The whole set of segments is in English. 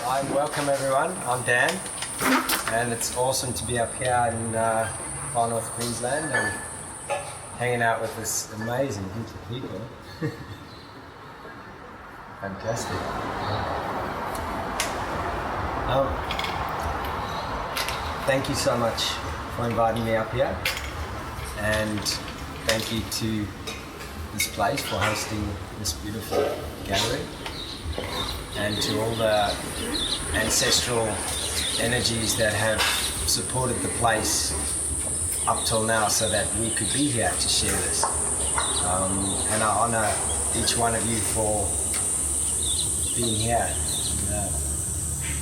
Hi, welcome everyone. I'm Dan, and it's awesome to be up here in far north Queensland and hanging out with this amazing group of people. Fantastic. Thank you so much for inviting me up here, and thank you to this place for hosting this beautiful gathering, and to all the ancestral energies that have supported the place up till now so that we could be here to share this. And I honor each one of you for being here.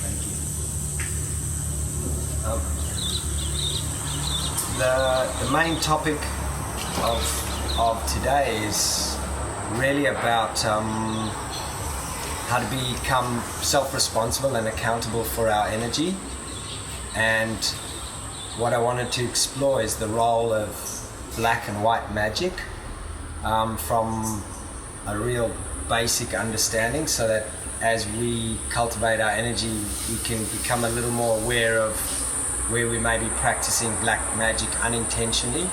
Thank you. The main topic of today is really about how to become self-responsible and accountable for our energy. And what I wanted to explore is the role of black and white magic from a real basic understanding, so that as we cultivate our energy, we can become a little more aware of where we may be practicing black magic unintentionally,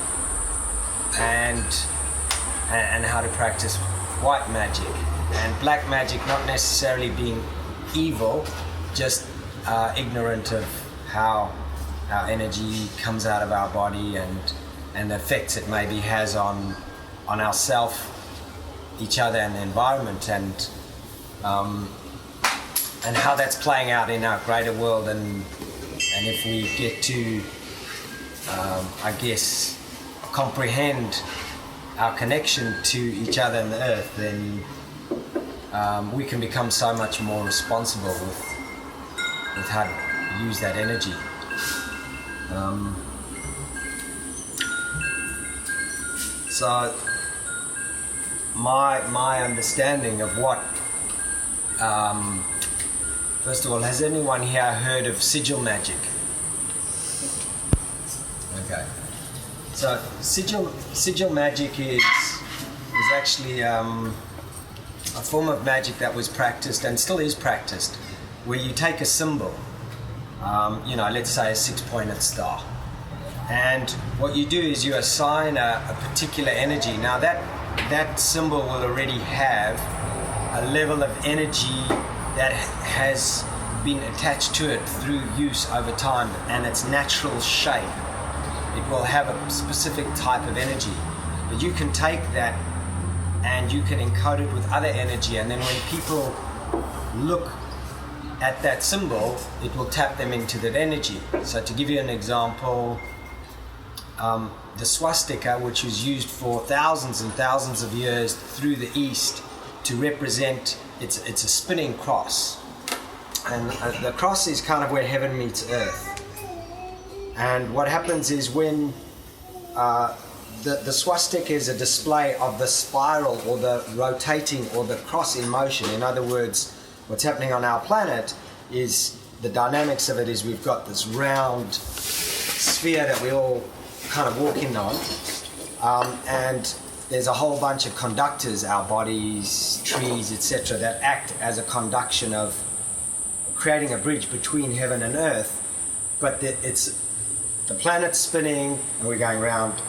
and how to practice white magic. And black magic not necessarily being evil, just ignorant of how our energy comes out of our body and the effects it maybe has on ourselves, each other, and the environment, and how that's playing out in our greater world. And if we get to, I guess, comprehend our connection to each other and the earth, then we can become so much more responsible with how to use that energy. So my understanding of what, first of all, has anyone here heard of sigil magic? Okay. So sigil magic is actually a form of magic that was practiced and still is practiced, where you take a symbol, let's say a six-pointed star, and what you do is you assign a particular energy. Now that symbol will already have a level of energy that has been attached to it through use over time, and its natural shape. It will have a specific type of energy, but you can take that and you can encode it with other energy, and then when people look at that symbol, it will tap them into that energy. So to give you an example, the swastika, which was used for thousands and thousands of years through the East to represent, it's a spinning cross, and the cross is kind of where heaven meets earth. And what happens is when the swastika is a display of the spiral or the rotating or the cross in motion. In other words, what's happening on our planet is the dynamics of it is we've got this round sphere that we all kind of walk in on, and there's a whole bunch of conductors, our bodies, trees, etc., that act as a conduction of creating a bridge between heaven and earth. But the planet's spinning and we're going around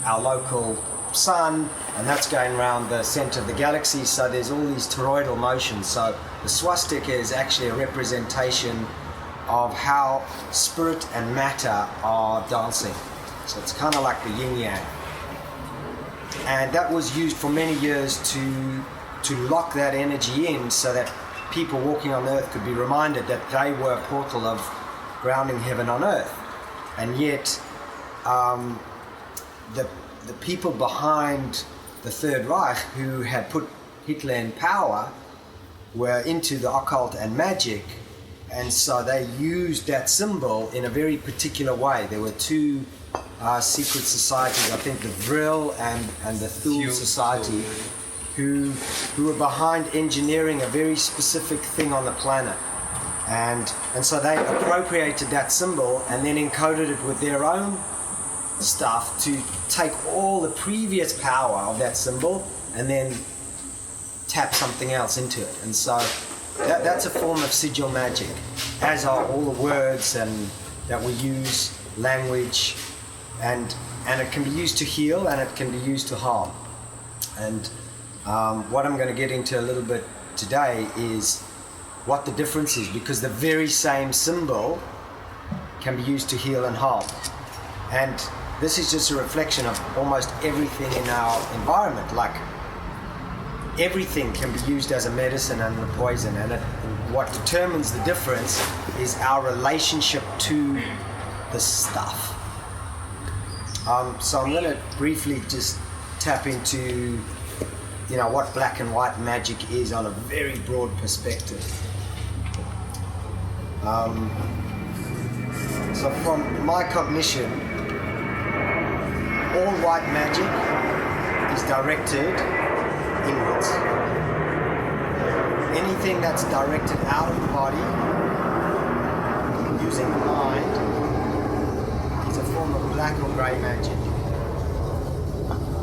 our local sun, and that's going around the center of the galaxy, so there's all these toroidal motions. So the swastika is actually a representation of how spirit and matter are dancing. So it's kind of like the yin yang, and that was used for many years to lock that energy in, so that people walking on earth could be reminded that they were a portal of grounding heaven on earth. And yet the people behind the Third Reich, who had put Hitler in power, were into the occult and magic, and so they used that symbol in a very particular way. There were two secret societies, I think the Vril and the Thule Society, who were behind engineering a very specific thing on the planet. And so they appropriated that symbol and then encoded it with their own stuff to take all the previous power of that symbol and then tap something else into it. And so that's a form of sigil magic. as are all the words and that we use, language, and it can be used to heal and it can be used to harm. And what I'm going to get into a little bit today is what the difference is, because the very same symbol can be used to heal and harm. And this is just a reflection of almost everything in our environment. Like, everything can be used as a medicine and a poison, and what determines the difference is our relationship to the stuff. So I'm going to briefly just tap into, what black and white magic is on a very broad perspective. So from my cognition, all white magic is directed inwards. Anything that's directed out of the body using the mind is a form of black or grey magic.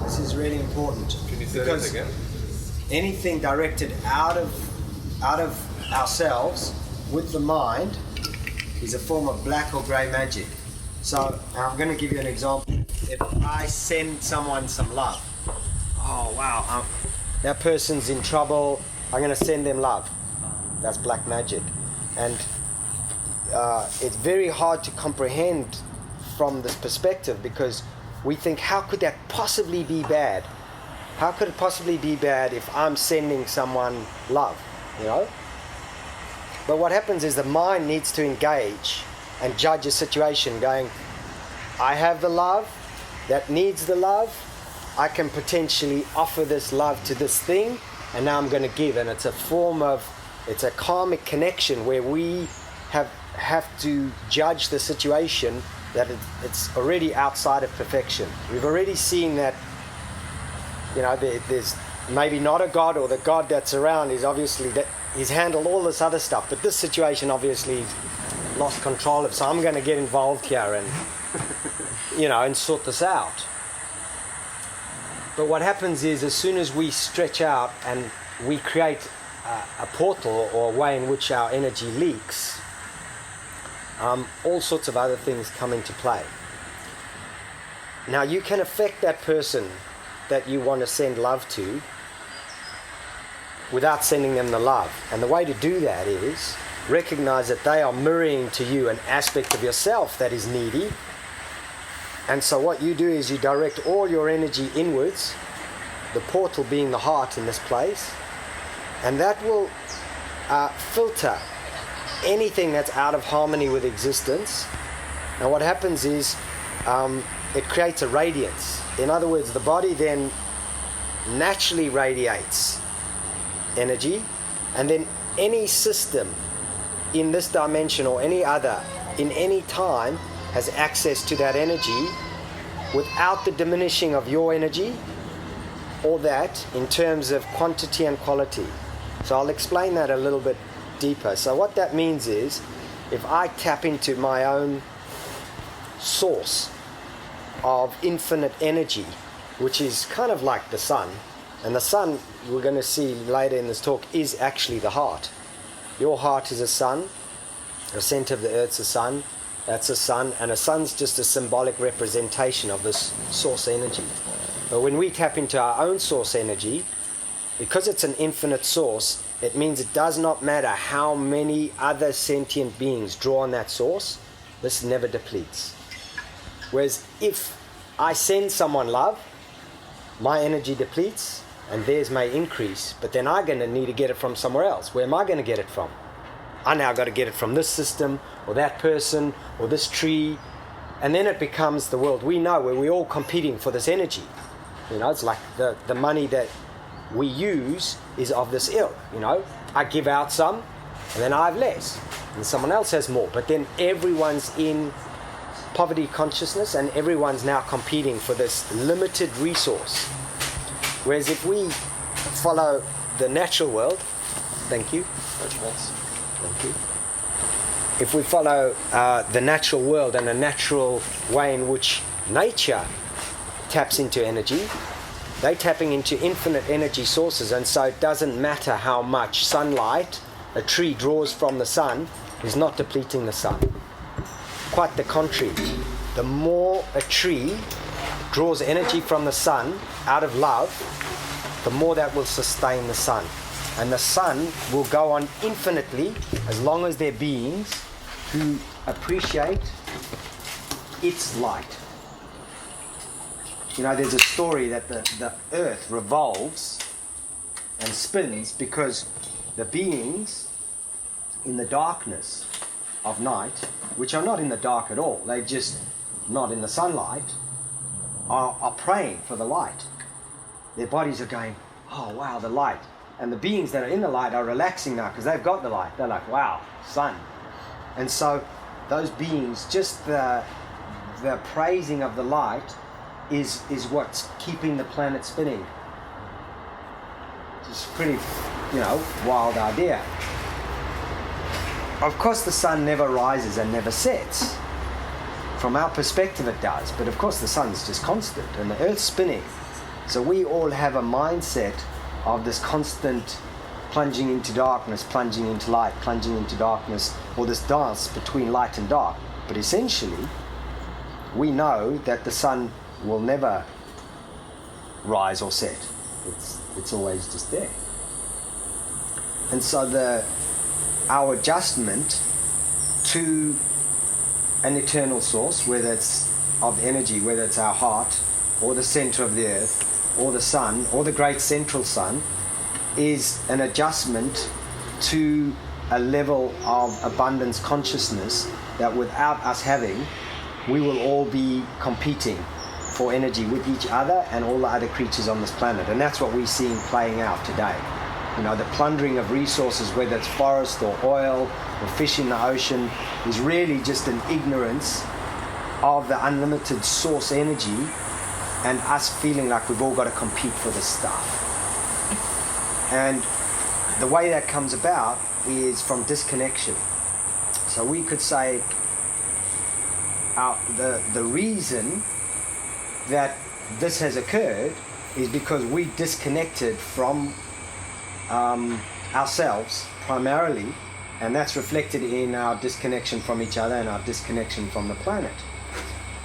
This is really important. Can you say that again? Anything directed out of ourselves with the mind is a form of black or grey magic. So I'm going to give you an example. If I send someone some love, oh wow, that person's in trouble, I'm going to send them love. That's black magic. And it's very hard to comprehend from this perspective, because we think, how could that possibly be bad? How could it possibly be bad if I'm sending someone love, But what happens is the mind needs to engage and judge a situation, going, I have the love that needs the love, I can potentially offer this love to this thing, and now I'm going to give. And it's a karmic connection where we have to judge the situation, that it's already outside of perfection. We've already seen that, there's maybe not a God, or the God that's around is obviously that he's handled all this other stuff, but this situation obviously he's lost control of, so I'm going to get involved here and and sort this out. But what happens is, as soon as we stretch out and we create a portal or a way in which our energy leaks, all sorts of other things come into play. Now, you can affect that person that you want to send love to without sending them the love. And the way to do that is recognize that they are mirroring to you an aspect of yourself that is needy. And so what you do is you direct all your energy inwards, the portal being the heart in this place, and that will filter anything that's out of harmony with existence. Now what happens is it creates a radiance. In other words, the body then naturally radiates energy, and then any system in this dimension or any other in any time has access to that energy without the diminishing of your energy or that in terms of quantity and quality. So I'll explain that a little bit deeper. So what that means is, if I tap into my own source of infinite energy, which is kind of like the sun, and the sun, we're going to see later in this talk, is actually the heart. Your heart is a sun, the center of the earth's a sun, that's a sun, and a sun's just a symbolic representation of this source energy. But when we tap into our own source energy, because it's an infinite source, it means it does not matter how many other sentient beings draw on that source, this never depletes. Whereas if I send someone love, my energy depletes and theirs may increase, but then I'm going to need to get it from somewhere else. Where am I going to get it from? I now got to get it from this system or that person or this tree, and then it becomes the world we know, where we're all competing for this energy. It's like the money that we use is of this ilk. I give out some and then I have less and someone else has more, but then everyone's in poverty consciousness and everyone's now competing for this limited resource. Whereas if we follow the natural world, thank you. Thank you. If we follow the natural world and a natural way in which nature taps into energy, they're tapping into infinite energy sources, and so it doesn't matter how much sunlight a tree draws from the sun, is not depleting the sun. Quite the contrary. The more a tree draws energy from the sun out of love, the more that will sustain the sun. And the sun will go on infinitely as long as there are beings who appreciate its light. You know, there's a story that the earth revolves and spins because the beings in the darkness of night, which are not in the dark at all, they're just not in the sunlight, are praying for the light. Their bodies are going, oh wow, the light. And the beings that are in the light are relaxing now because they've got the light. They're like, wow, sun. And so those beings, just the praising of the light is what's keeping the planet spinning. It's a pretty, wild idea. Of course, the sun never rises and never sets. From our perspective, it does. But of course, the sun's just constant and the earth's spinning. So we all have a mindset of this constant plunging into darkness, plunging into light, plunging into darkness, or this dance between light and dark. But essentially, we know that the sun will never rise or set. It's always just there. And so our adjustment to an eternal source, whether it's of energy, whether it's our heart, or the center of the earth, or the sun, or the great central sun, is an adjustment to a level of abundance consciousness that without us having, we will all be competing for energy with each other and all the other creatures on this planet. And that's what we're seeing playing out today. The plundering of resources, whether it's forest or oil or fish in the ocean, is really just an ignorance of the unlimited source energy and us feeling like we've all got to compete for this stuff. And the way that comes about is from disconnection. So we could say the reason that this has occurred is because we disconnected from ourselves primarily, and that's reflected in our disconnection from each other and our disconnection from the planet.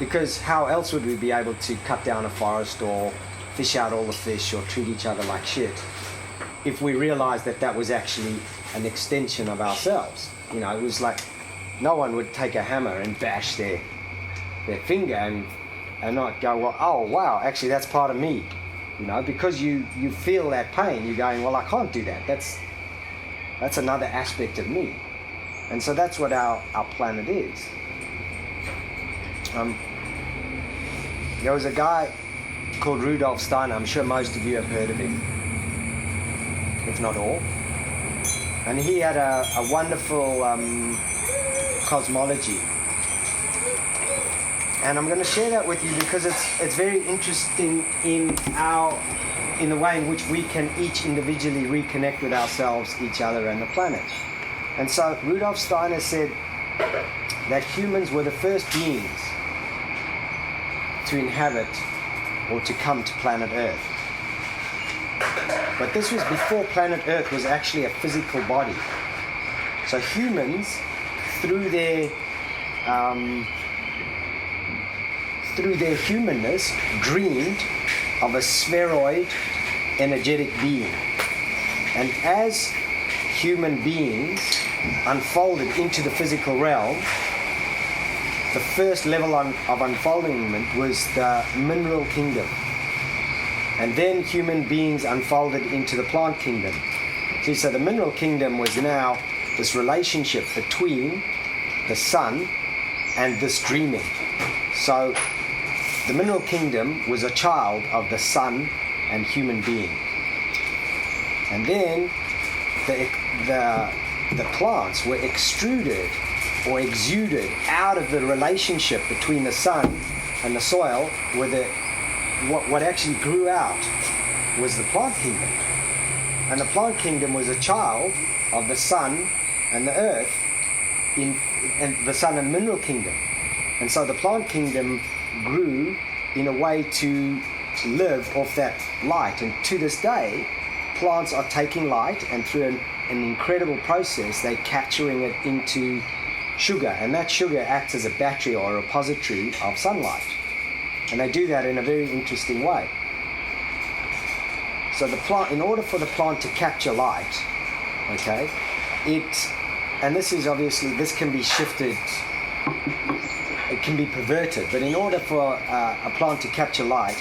Because how else would we be able to cut down a forest or fish out all the fish or treat each other like shit if we realized that was actually an extension of ourselves? It was like no one would take a hammer and bash their finger and not go, well, oh wow, actually that's part of me. Because you feel that pain, you're going, well, I can't do that. That's another aspect of me. And so that's what our planet is. There was a guy called Rudolf Steiner. I'm sure most of you have heard of him, if not all. And he had a wonderful cosmology. And I'm going to share that with you because it's very interesting in the way in which we can each individually reconnect with ourselves, each other, and the planet. And so Rudolf Steiner said that humans were the first beings to inhabit or to come to planet Earth. But this was before planet Earth was actually a physical body. So humans, through their humanness, dreamed of a spheroid energetic being. And as human beings unfolded into the physical realm, the first level of unfoldment was the mineral kingdom. And then human beings unfolded into the plant kingdom. See, so the mineral kingdom was now this relationship between the sun and this dreaming. So the mineral kingdom was a child of the sun and human being. And then the plants were extruded or exuded out of the relationship between the sun and the soil, where what actually grew out was the plant kingdom. And the plant kingdom was a child of the sun and the earth, and the sun and mineral kingdom. And so the plant kingdom grew in a way to live off that light. And to this day, plants are taking light, and through an an incredible process. They're capturing it into sugar, and that sugar acts as a battery or a repository of sunlight. And they do that in a very interesting way. So the plant, in order for the plant to capture light, okay, and this is obviously, this can be shifted, it can be perverted, but in order for a plant to capture light,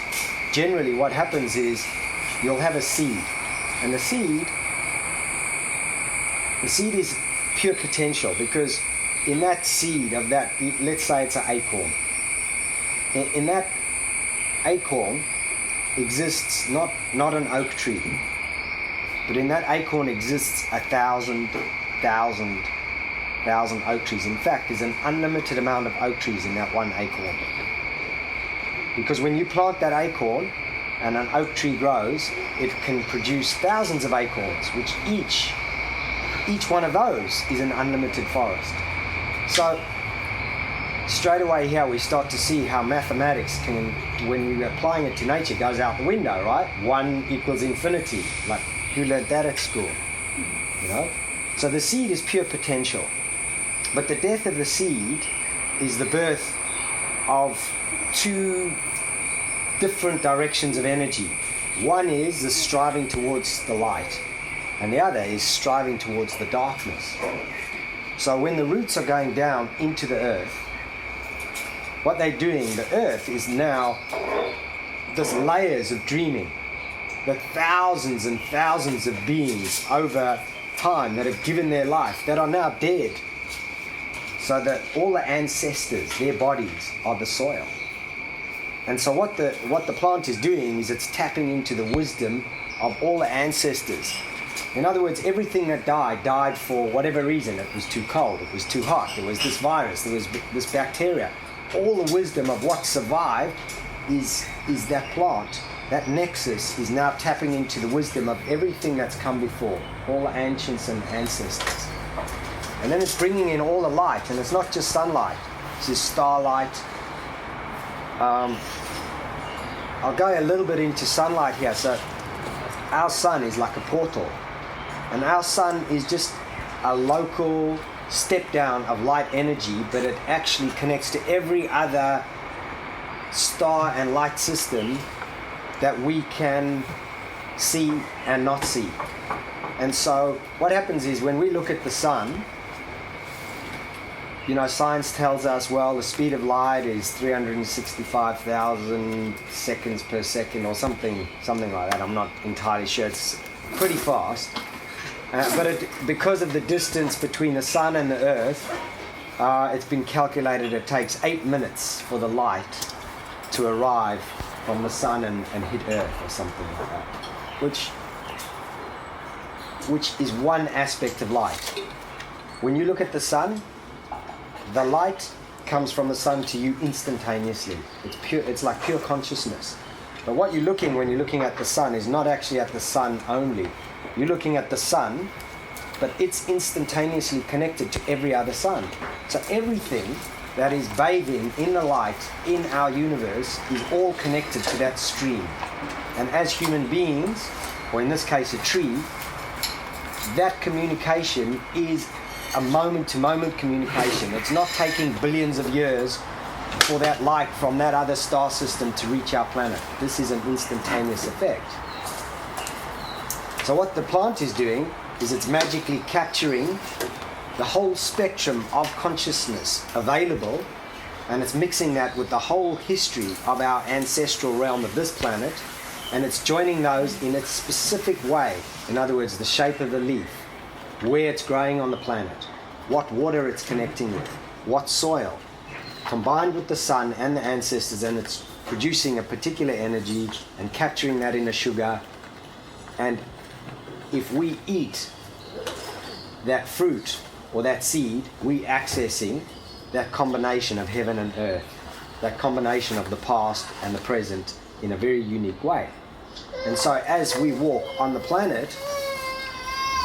generally what happens is you'll have a seed, and the seed is pure potential, because in that seed of that, let's say it's an acorn, in that acorn exists not an oak tree, but in that acorn exists 1,000 oak trees. In fact, there's an unlimited amount of oak trees in that one acorn. Because when you plant that acorn and an oak tree grows, it can produce thousands of acorns, which each one of those is an unlimited forest. So straight away here we start to see how mathematics can, when we're applying it to nature, goes out the window, right? 1 equals infinity. Like, who learned that at school? You know? So the seed is pure potential. But the death of the seed is the birth of 2 different directions of energy. One is the striving towards the light, and the other is striving towards the darkness. So when the roots are going down into the earth, what they're doing, the earth is now this layers of dreaming, that thousands and thousands of beings over time that have given their life, that are now dead, so that all the ancestors, their bodies are the soil. And so what the plant is doing is it's tapping into the wisdom of all the ancestors. In other words, everything that died for whatever reason. It was too cold, it was too hot, there was this virus, there was this bacteria. All the wisdom of what survived is that plant. That nexus is now tapping into the wisdom of everything that's come before, all the ancients and ancestors. And then it's bringing in all the light, and it's not just sunlight, it's just starlight. I'll go a little bit into sunlight here. So our sun is like a portal, and our sun is just a local step down of light energy, but it actually connects to every other star and light system that we can see and not see. And so what happens is when we look at the sun, you know, science tells us, well, the speed of light is 365,000 seconds per second or something like that. I'm not entirely sure. It's pretty fast. But because of the distance between the sun and the earth, it's been calculated it takes 8 minutes for the light to arrive from the sun and hit earth or something like that, which is one aspect of light. When you look at the sun, the light comes from the sun to you instantaneously. It's pure. It's like pure consciousness. But what you're looking when you're looking at the sun is not actually at the sun only. You're looking at the sun, but it's instantaneously connected to every other sun. So everything that is bathing in the light in our universe is all connected to that stream. And as human beings, or in this case a tree, that communication is a moment-to-moment communication. It's not taking billions of years for that light from that other star system to reach our planet. This is an instantaneous effect. So what the plant is doing is it's magically capturing the whole spectrum of consciousness available, and it's mixing that with the whole history of our ancestral realm of this planet, and it's joining those in its specific way. In other words, the shape of the leaf, where it's growing on the planet, what water it's connecting with, what soil, combined with the sun and the ancestors, and it's producing a particular energy and capturing that in a sugar. And if we eat that fruit or that seed, we accessing that combination of heaven and earth, that combination of the past and the present in a very unique way. And so as we walk on the planet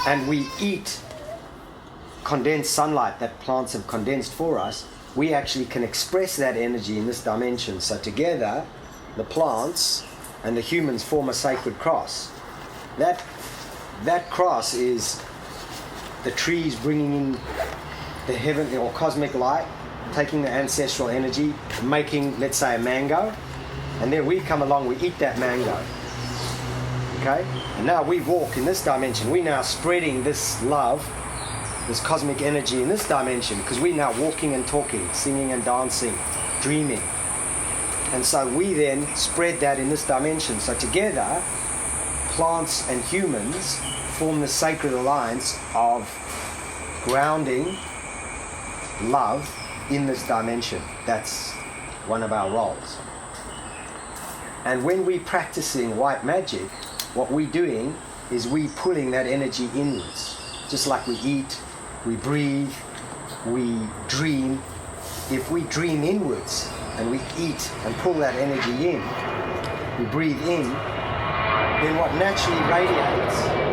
and we eat condensed sunlight that plants have condensed for us, we actually can express that energy in this dimension. So together, the plants and the humans form a sacred cross. That cross is the trees bringing in the heavenly or cosmic light, taking the ancestral energy, making, let's say, a mango, and then we come along, we eat that mango. Okay? And now we walk in this dimension. We're now spreading this love, this cosmic energy in this dimension, because we're now walking and talking, singing and dancing, dreaming. And so we then spread that in this dimension. So together, plants and humans form the sacred alliance of grounding love in this dimension. That's one of our roles. And when we're practicing white magic, what we're doing is we pulling that energy inwards. Just like we eat, we breathe, we dream. If we dream inwards and we eat and pull that energy in, we breathe in, then what naturally radiates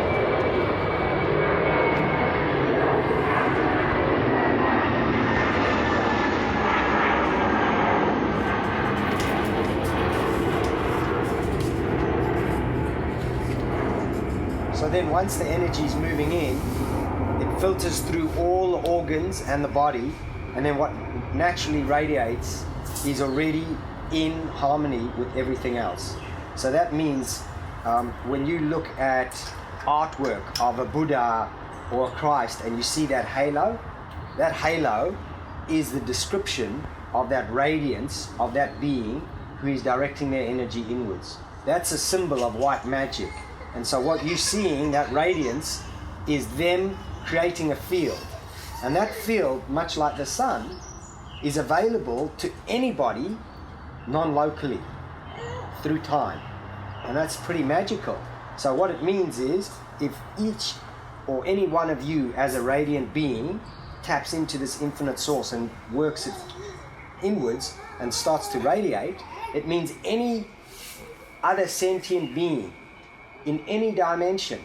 So then once the energy is moving in, it filters through all the organs and the body, and then what naturally radiates is already in harmony with everything else. So that means when you look at artwork of a Buddha or a Christ and you see that halo is the description of that radiance of that being who is directing their energy inwards. That's a symbol of white magic. And so what you're seeing, that radiance, is them creating a field. And that field, much like the sun, is available to anybody non-locally through time. And that's pretty magical. So what it means is, if each or any one of you as a radiant being taps into this infinite source and works it inwards and starts to radiate, it means any other sentient being in any dimension,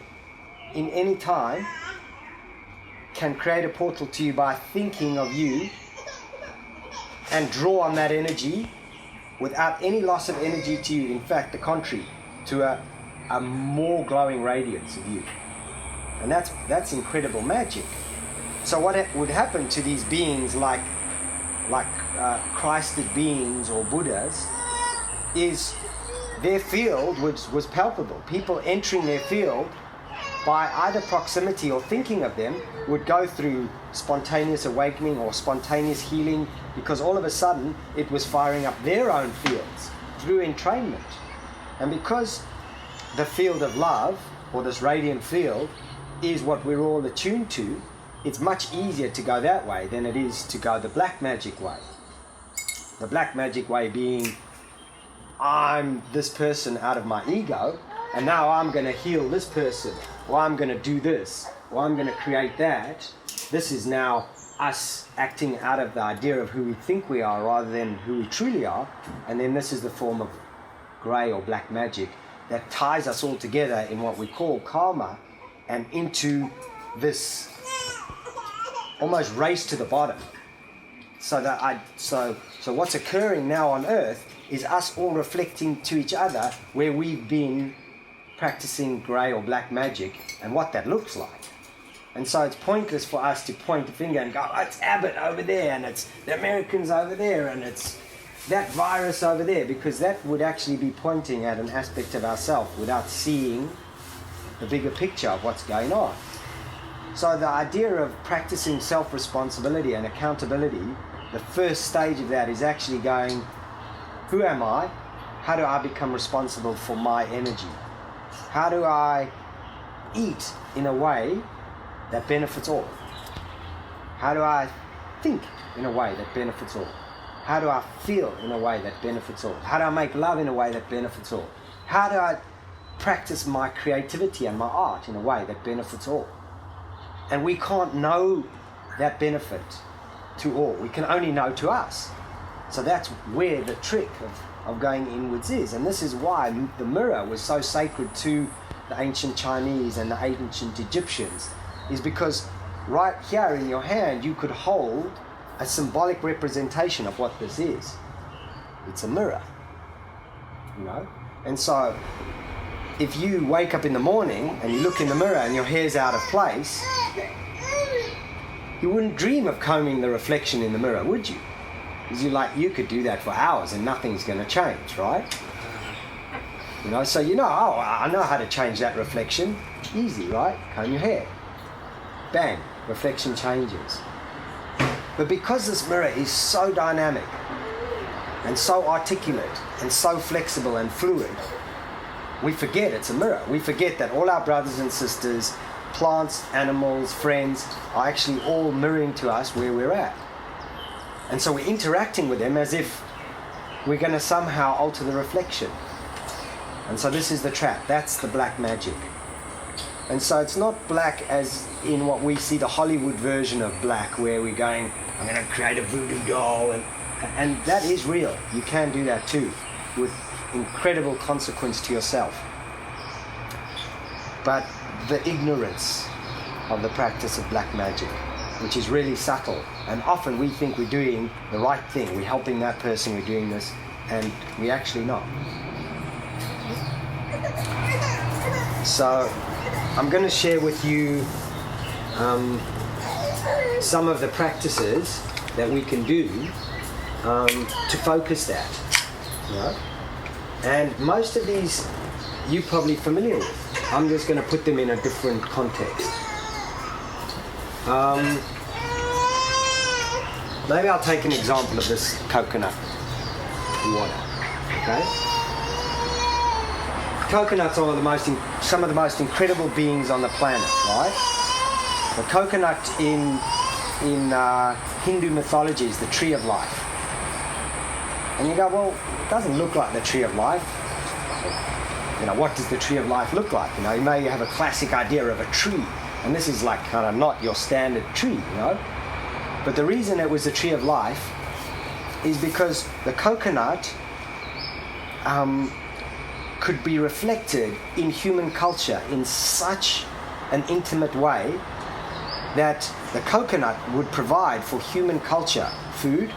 in any time, can create a portal to you by thinking of you and draw on that energy without any loss of energy to you. In fact, the contrary, to a more glowing radiance of you. And that's incredible magic. So what would happen to these beings like Christed beings or Buddhas is their field was palpable. People entering their field by either proximity or thinking of them would go through spontaneous awakening or spontaneous healing, because all of a sudden it was firing up their own fields through entrainment. And because the field of love, or this radiant field, is what we're all attuned to, it's much easier to go that way than it is to go the black magic way. The black magic way being, I'm this person out of my ego, and now I'm going to heal this person, or I'm going to do this, or I'm going to create that. This is now us acting out of the idea of who we think we are rather than who we truly are. And then this is the form of grey or black magic that ties us all together in what we call karma and into this almost race to the bottom. So what's occurring now on earth is us all reflecting to each other where we've been practicing grey or black magic and what that looks like. And so it's pointless for us to point a finger and go, oh, it's Abbott over there, and it's the Americans over there, and it's that virus over there, because that would actually be pointing at an aspect of ourselves without seeing the bigger picture of what's going on. So the idea of practicing self-responsibility and accountability, the first stage of that is actually going, who am I? How do I become responsible for my energy? How do I eat in a way that benefits all? How do I think in a way that benefits all? How do I feel in a way that benefits all? How do I make love in a way that benefits all? How do I practice my creativity and my art in a way that benefits all? And we can't know that benefit to all. We can only know to us. So that's where the trick of going inwards is. And this is why the mirror was so sacred to the ancient Chinese and the ancient Egyptians, is because right here in your hand you could hold a symbolic representation of what this is. It's a mirror, you know? And so if you wake up in the morning and you look in the mirror and your hair's out of place, you wouldn't dream of combing the reflection in the mirror, would you? Because you could do that for hours and nothing's going to change, right? You know, so I know how to change that reflection. Easy, right? Comb your hair. Bang, reflection changes. But because this mirror is so dynamic and so articulate and so flexible and fluid, we forget it's a mirror. We forget that all our brothers and sisters, plants, animals, friends, are actually all mirroring to us where we're at. And so we're interacting with them as if we're going to somehow alter the reflection. And so this is the trap. That's the black magic. And so it's not black as in what we see the Hollywood version of black, where we're going, I'm going to create a voodoo doll. And that is real. You can do that too, with incredible consequence to yourself. But the ignorance of the practice of black magic, which is really subtle, and often we think we're doing the right thing, we're helping that person, we're doing this, and we're actually not. So I'm going to share with you some of the practices that we can do to focus that. You know? And most of these you're probably familiar with. I'm just going to put them in a different context. Maybe I'll take an example of this coconut water. Okay? Coconuts are some of the most incredible beings on the planet, right? The coconut in Hindu mythology is the tree of life. And you go, well, it doesn't look like the tree of life. You know, what does the tree of life look like? You know, you may have a classic idea of a tree, and this is like kind of not your standard tree, you know. But the reason it was the tree of life is because the coconut could be reflected in human culture in such an intimate way that the coconut would provide for human culture food,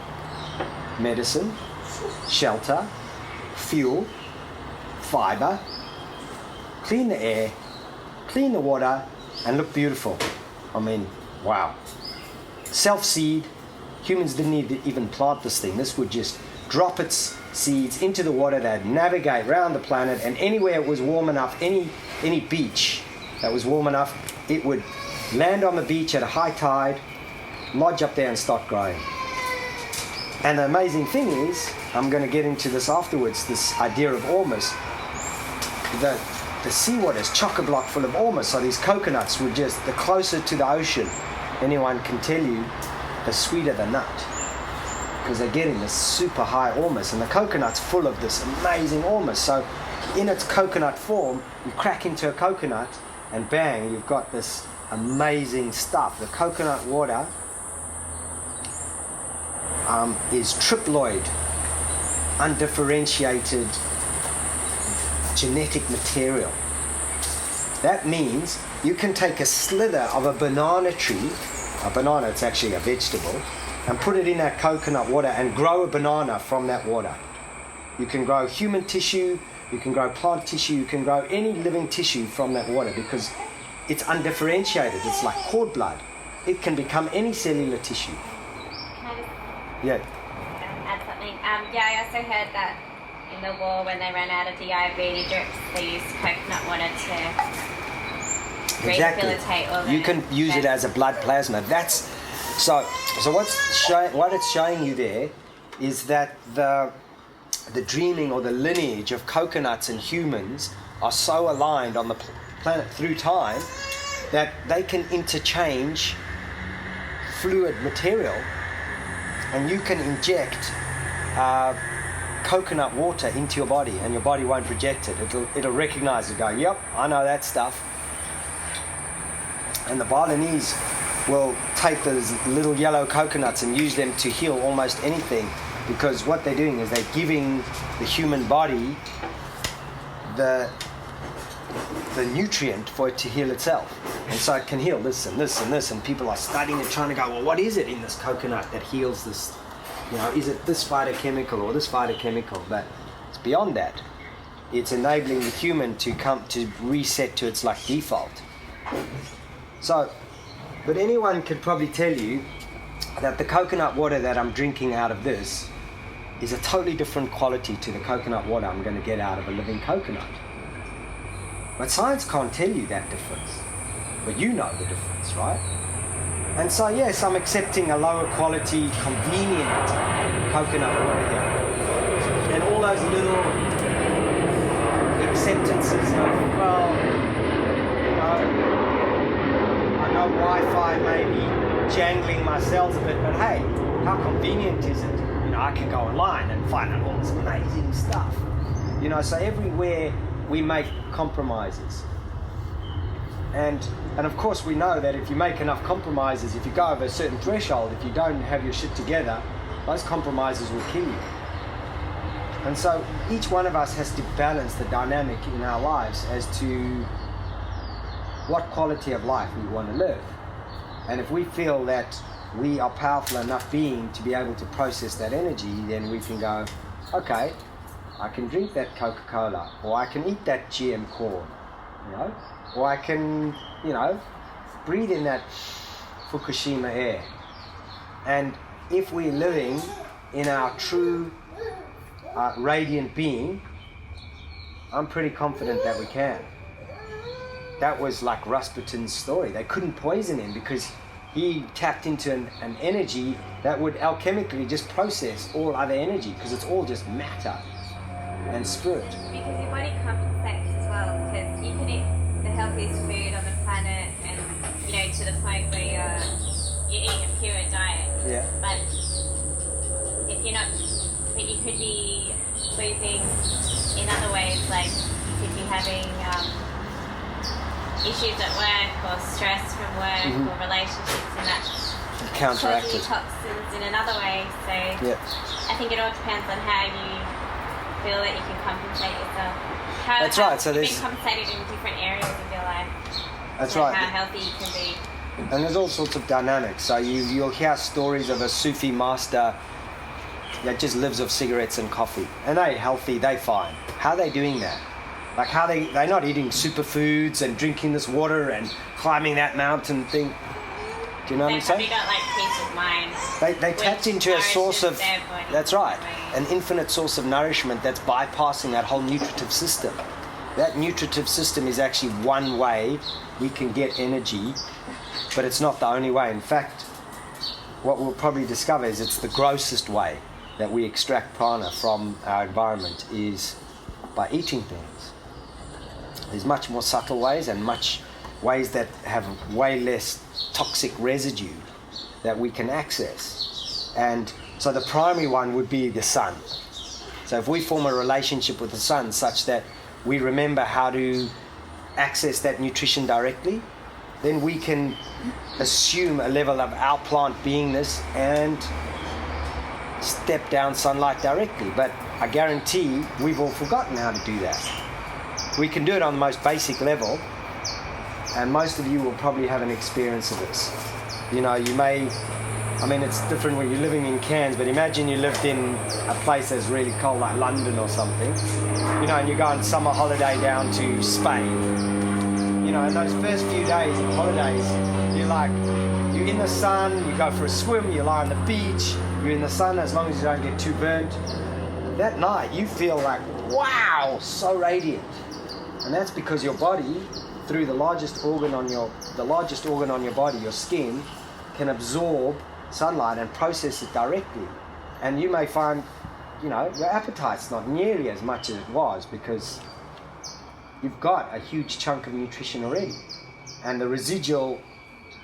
medicine, shelter, fuel, fiber, clean the air, clean the water, and look beautiful. I mean, wow. Self-seed, humans didn't need to even plant this thing. This would just drop its seeds into the water, they'd navigate around the planet, and anywhere it was warm enough, any beach that was warm enough, it would land on the beach at a high tide, lodge up there and start growing. And the amazing thing is, I'm going to get into this afterwards, this idea of ormus. The seawater is chock-a-block full of ormus, so these coconuts would just, the closer to the ocean, anyone can tell you, the sweeter the nut. Because they're getting this super high ormus, and the coconut's full of this amazing ormus. So in its coconut form, you crack into a coconut, and bang, you've got this amazing stuff. The coconut water is triploid, undifferentiated genetic material. That means you can take a slither of a banana tree, a banana, it's actually a vegetable, and put it in that coconut water and grow a banana from that water. You can grow human tissue, you can grow plant tissue, you can grow any living tissue from that water because it's undifferentiated. It's like cord blood. It can become any cellular tissue. Can I just Yeah. add something? I also heard that in the war when they ran out of the IV drips, they used coconut water to rehabilitate all the... You can use it as a blood plasma. That's so what it's showing you there is that the dreaming or the lineage of coconuts and humans are so aligned on the planet through time that they can interchange fluid material, and you can inject coconut water into your body and your body won't reject it. It'll recognize it, go, yep, I know that stuff. And the Balinese will take those little yellow coconuts and use them to heal almost anything, because what they're doing is they're giving the human body the nutrient for it to heal itself. And so it can heal this and this and this, and people are studying it, trying to go, well, what is it in this coconut that heals this? You know, is it this phytochemical or this phytochemical? But it's beyond that. It's enabling the human to come to reset to its like default. So But anyone could probably tell you that the coconut water that I'm drinking out of this is a totally different quality to the coconut water I'm going to get out of a living coconut. But science can't tell you that difference. But you know the difference, right? And so yes, I'm accepting a lower quality, convenient coconut water here. And all those little acceptances of, well, you know, I know Wi-Fi may be jangling my cells a bit, but hey, how convenient is it? You know, I can go online and find out all this amazing stuff. You know, so everywhere we make compromises. And of course we know that if you make enough compromises, if you go over a certain threshold, if you don't have your shit together, those compromises will kill you. And so each one of us has to balance the dynamic in our lives as to what quality of life we want to live. And if we feel that we are powerful enough being to be able to process that energy, then we can go, okay, I can drink that Coca-Cola, or I can eat that GM corn, you know, or I can, you know, breathe in that Fukushima air. And if we're living in our true radiant being, I'm pretty confident that we can. That was like Rasputin's story. They couldn't poison him because he tapped into an energy that would alchemically just process all other energy, because it's all just matter and spirit. Because your body compensates as well, because you can eat the healthiest food on the planet and, you know, to the point where you're eating a pure diet. Yeah. But if you're not, but you could be losing in other ways, like you could be having issues at work or stress from work or relationships, and that's causing toxins in another way. So I think it all depends on how you feel that you can compensate yourself. That's right. So you've been compensated in different areas of your life. That's so right. How healthy you can be. And there's all sorts of dynamics. So you'll hear stories of a Sufi master that just lives off cigarettes and coffee, and they're healthy, they're fine. How are they doing that? Like how they're not eating superfoods and drinking this water and climbing that mountain thing. Do you know what I'm saying? They probably got like peace of mind. They tapped into a source of, that's right, way. an infinite source of nourishment that's bypassing that whole nutritive system. That nutritive system is actually one way we can get energy, but it's not the only way. In fact, what we'll probably discover is it's the grossest way that we extract prana from our environment is by eating things. There's much more subtle ways and much ways that have way less toxic residue that we can access. And so the primary one would be the sun. So if we form a relationship with the sun such that we remember how to access that nutrition directly, then we can assume a level of our plant beingness and step down sunlight directly. But I guarantee we've all forgotten how to do that. We can do it on the most basic level, and most of you will probably have an experience of this. You know, you may, I mean, it's different when you're living in Cairns, but imagine you lived in a place that's really cold, like London or something, you know, and you go on summer holiday down to Spain. You know, in those first few days of holidays, you're in the sun, you go for a swim, you lie on the beach, you're in the sun as long as you don't get too burnt. That night, you feel like, wow, so radiant. And that's because your body, through the largest organ on your body, your skin, can absorb sunlight and process it directly. And you may find, you know, your appetite's not nearly as much as it was because you've got a huge chunk of nutrition already. And the residual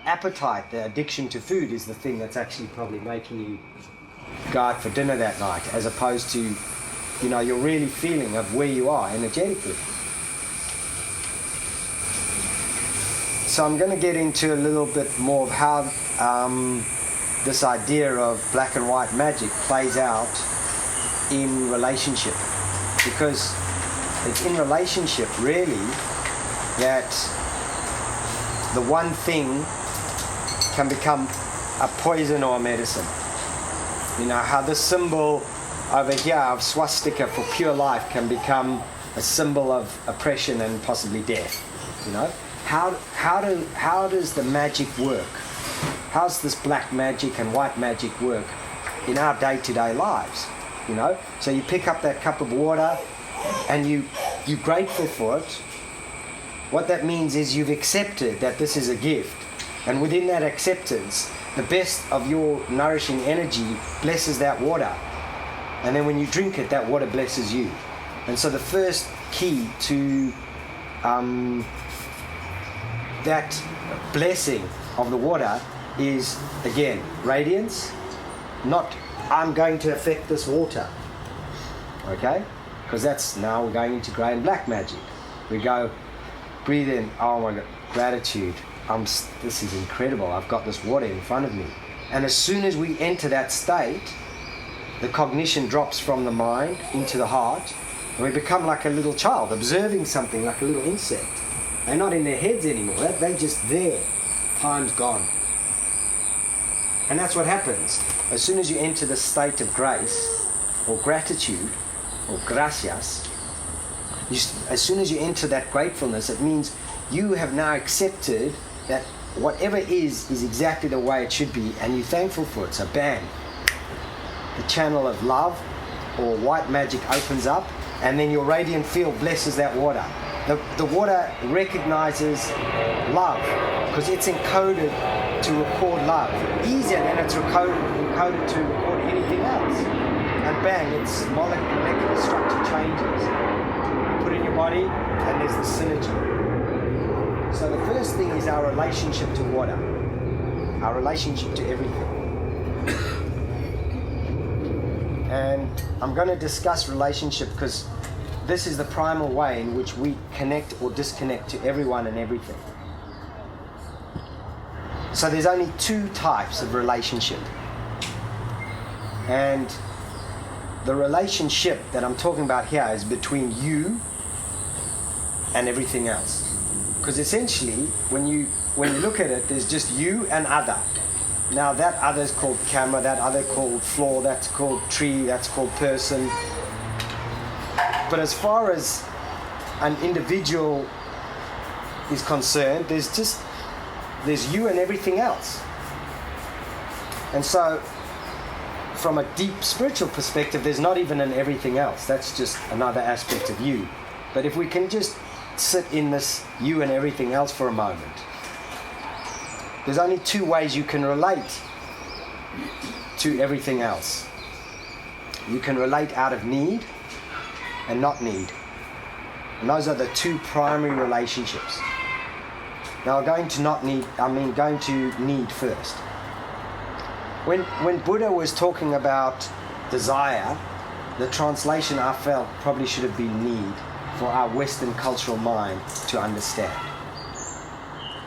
appetite, the addiction to food, is the thing that's actually probably making you go out for dinner that night, as opposed to, you know, you're really feeling of where you are energetically. So I'm going to get into a little bit more of how this idea of black and white magic plays out in relationship, because it's in relationship really that the one thing can become a poison or a medicine. You know, how this symbol over here of swastika for pure life can become a symbol of oppression and possibly death. You know, how does the magic work how's this black magic and white magic work in our day-to-day lives? You know, so you pick up that cup of water and you're grateful for it. What that means is you've accepted that this is a gift, and within that acceptance, the best of your nourishing energy blesses that water, and then when you drink it, that water blesses you. And so the first key to that blessing of the water is, again, radiance, not I'm going to affect this water, okay? Because that's, now we're going into grey and black magic. We go, breathe in, oh my God, gratitude. This is incredible. I've got this water in front of me. And as soon as we enter that state, the cognition drops from the mind into the heart, and we become like a little child, observing something like a little insect. They're not in their heads anymore. They're just there. Time's gone. And that's what happens. As soon as you enter the state of grace, or gratitude, or gracias, as soon as you enter that gratefulness, it means you have now accepted that whatever is exactly the way it should be, and you're thankful for it. So bam, the channel of love or white magic opens up, and then your radiant field blesses that water. The water recognizes love because it's encoded to record love, easier than it's encoded to record anything else. And bang, its molecular structure changes. You put it in your body, and there's the synergy. So the first thing is our relationship to water, our relationship to everything. And I'm going to discuss relationship because this is the primal way in which we connect or disconnect to everyone and everything. So there's only two types of relationship. And the relationship that I'm talking about here is between you and everything else. Because essentially, when you look at it, there's just you and other. Now that other is called camera, that other called floor, that's called tree, that's called person. But as far as an individual is concerned, there's you and everything else. And so from a deep spiritual perspective, there's not even an everything else. That's just another aspect of you. But if we can just sit in this you and everything else for a moment, there's only two ways you can relate to everything else. You can relate out of need and not need. And those are the two primary relationships. Now going to need first. When Buddha was talking about desire, the translation I felt probably should have been need for our Western cultural mind to understand.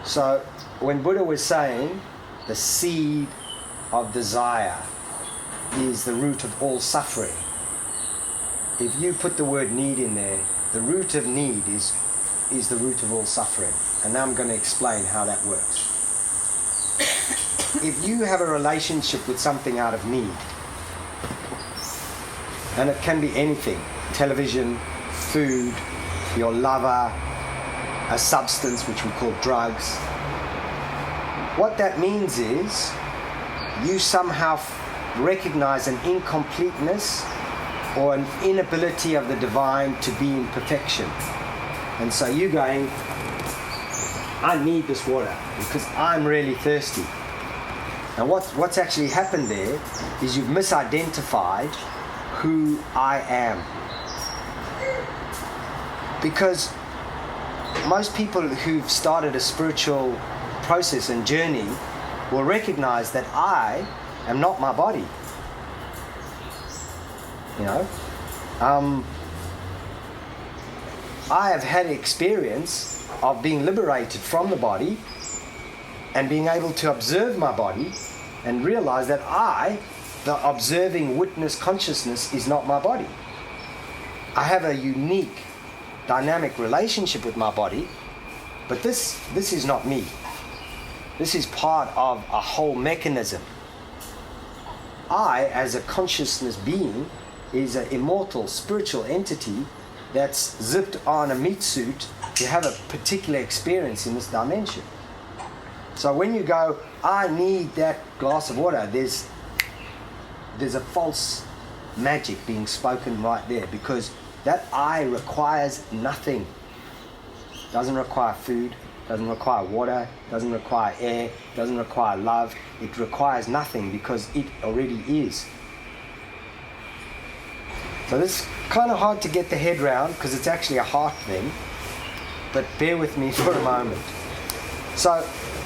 So when Buddha was saying the seed of desire is the root of all suffering, if you put the word need in there, the root of need is the root of all suffering. And now I'm going to explain how that works. If you have a relationship with something out of need, and it can be anything, television, food, your lover, a substance which we call drugs, what that means is you somehow recognize an incompleteness or an inability of the divine to be in perfection. And so you're going, I need this water because I'm really thirsty. And what's actually happened there is you've misidentified who I am. Because most people who've started a spiritual process and journey will recognize that I am not my body. You know, I have had experience of being liberated from the body and being able to observe my body and realize that I, the observing witness consciousness, is not my body. I have a unique, dynamic relationship with my body, but this is not me. This is part of a whole mechanism. I, as a consciousness being, is an immortal spiritual entity that's zipped on a meat suit to have a particular experience in this dimension. So when you go, I need that glass of water, there's a false magic being spoken right there, because that I requires nothing. Doesn't require food, doesn't require water, doesn't require air, doesn't require love. It requires nothing because it already is. So this is kind of hard to get the head round because it's actually a heart thing, but bear with me for a moment. So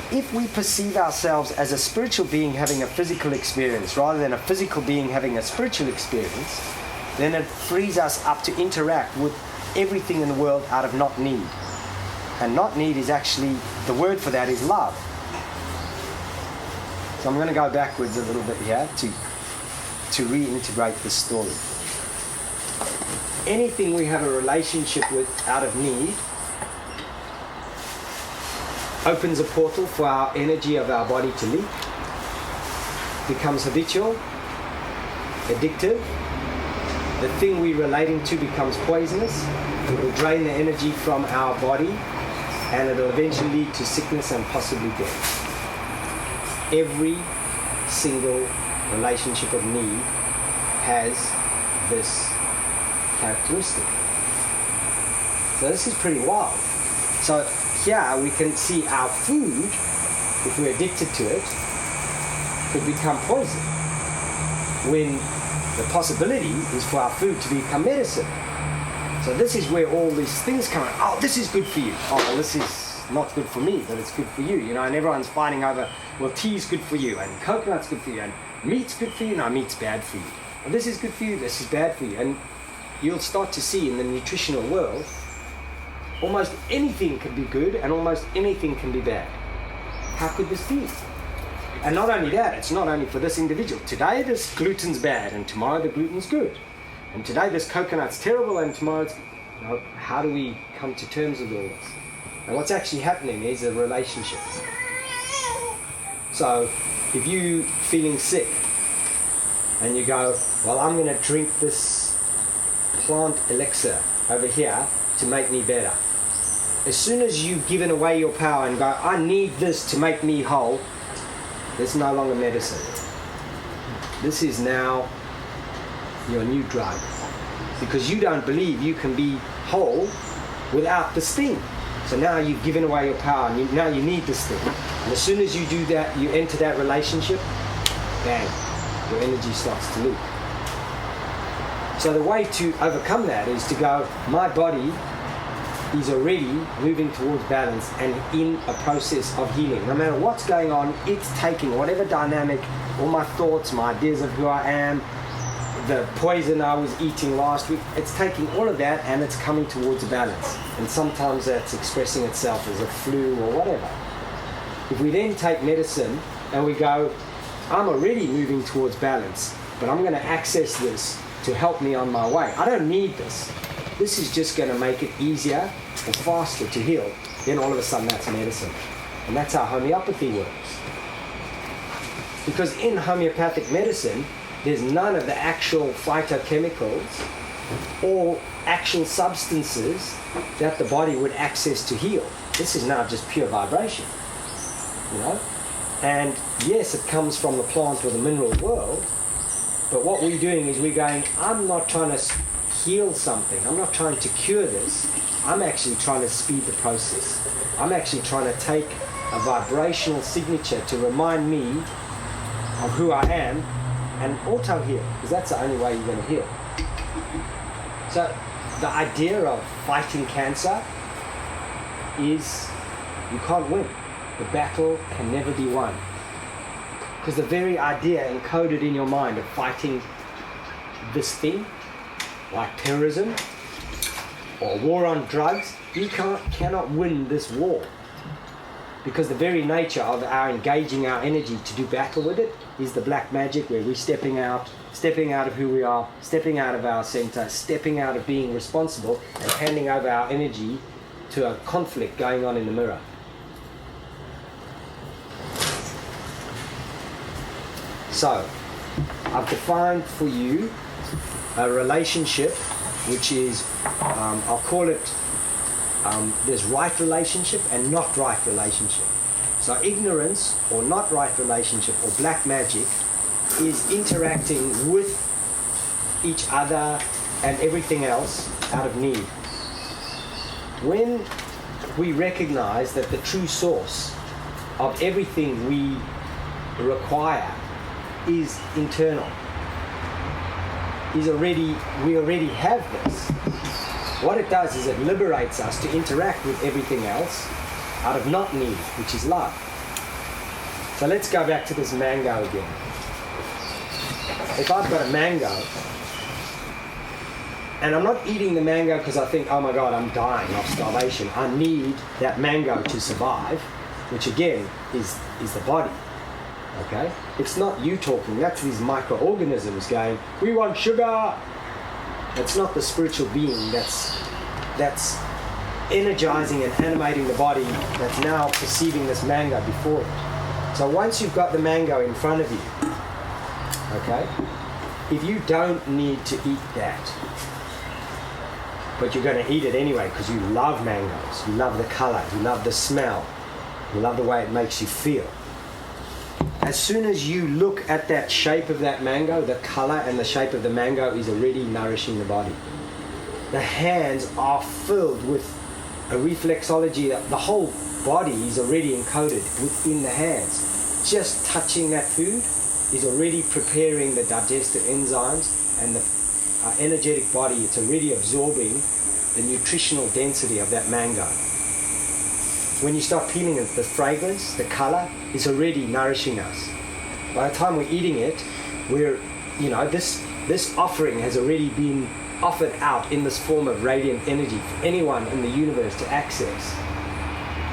if we perceive ourselves as a spiritual being having a physical experience rather than a physical being having a spiritual experience, then it frees us up to interact with everything in the world out of not need. And not need is actually, the word for that is love. So I'm going to go backwards a little bit here to reintegrate this story. Anything we have a relationship with out of need opens a portal for our energy of our body to leak, becomes habitual, addictive. The thing we're relating to becomes poisonous. It will drain the energy from our body, and it will eventually lead to sickness and possibly death. Every single relationship of need has this characteristic. So this is pretty wild. So here we can see our food, if we're addicted to it, could become poison, when the possibility is for our food to become medicine. So this is where all these things come out. Oh, this is good for you. Oh, well, this is not good for me, but it's good for you. You know, and everyone's fighting over, well, tea's good for you, and coconut's good for you, and meat's good for you. No, meat's bad for you. Well, this is good for you, this is bad for you. And you'll start to see in the nutritional world, almost anything can be good and almost anything can be bad. How could this be? And not only that, it's not only for this individual. Today this gluten's bad and tomorrow the gluten's good. And today this coconut's terrible and tomorrow it's... You know, how do we come to terms with all this? And what's actually happening is a relationship. So if you feeling sick and you go, well, I'm going to drink this plant elixir over here to make me better. As soon as you've given away your power and go, I need this to make me whole, it's no longer medicine. This is now your new drug. Because you don't believe you can be whole without this thing. So now you've given away your power and now you need this thing. And as soon as you do that, you enter that relationship, bang, your energy starts to leak. So the way to overcome that is to go, my body is already moving towards balance and in a process of healing. No matter what's going on, it's taking whatever dynamic, all my thoughts, my ideas of who I am, the poison I was eating last week, it's taking all of that and it's coming towards a balance. And sometimes that's expressing itself as a flu or whatever. If we then take medicine and we go, I'm already moving towards balance, but I'm going to access this to help me on my way. I don't need this. This is just going to make it easier or faster to heal. Then all of a sudden that's medicine. And that's how homeopathy works. Because in homeopathic medicine, there's none of the actual phytochemicals or actual substances that the body would access to heal. This is now just pure vibration, you know? And yes, it comes from the plant or the mineral world, but what we're doing is we're going, I'm not trying to heal something. I'm not trying to cure this. I'm actually trying to speed the process. I'm actually trying to take a vibrational signature to remind me of who I am and auto-heal, because that's the only way you're going to heal. So the idea of fighting cancer is you can't win. The battle can never be won. Because the very idea encoded in your mind of fighting this thing, like terrorism or war on drugs, you cannot win this war. Because the very nature of our engaging our energy to do battle with it is the black magic, where we're stepping out of who we are, stepping out of our center, stepping out of being responsible and handing over our energy to a conflict going on in the mirror. So, I've defined for you a relationship which is, I'll call it, there's right relationship and not right relationship. So ignorance or not right relationship or black magic is interacting with each other and everything else out of need. When we recognize that the true source of everything we require is internal, we already have this. What it does is it liberates us to interact with everything else out of not need, which is love. So let's go back to this mango again. If I've got a mango, and I'm not eating the mango because I think, oh my God, I'm dying of starvation. I need that mango to survive, which again is the body. Okay? It's not you talking, that's these microorganisms going, we want sugar. It's not the spiritual being that's energizing and animating the body that's now perceiving this mango before it. So once you've got the mango in front of you, okay, if you don't need to eat that, but you're going to eat it anyway because you love mangoes, you love the color, you love the smell, you love the way it makes you feel. As soon as you look at that shape of that mango, the color and the shape of the mango is already nourishing the body. The hands are filled with a reflexology. The whole body is already encoded within the hands. Just touching that food is already preparing the digestive enzymes, and the energetic body, it's already absorbing the nutritional density of that mango. When you start peeling it, the fragrance, the color is already nourishing us. By the time we're eating it, this offering has already been offered out in this form of radiant energy for anyone in the universe to access.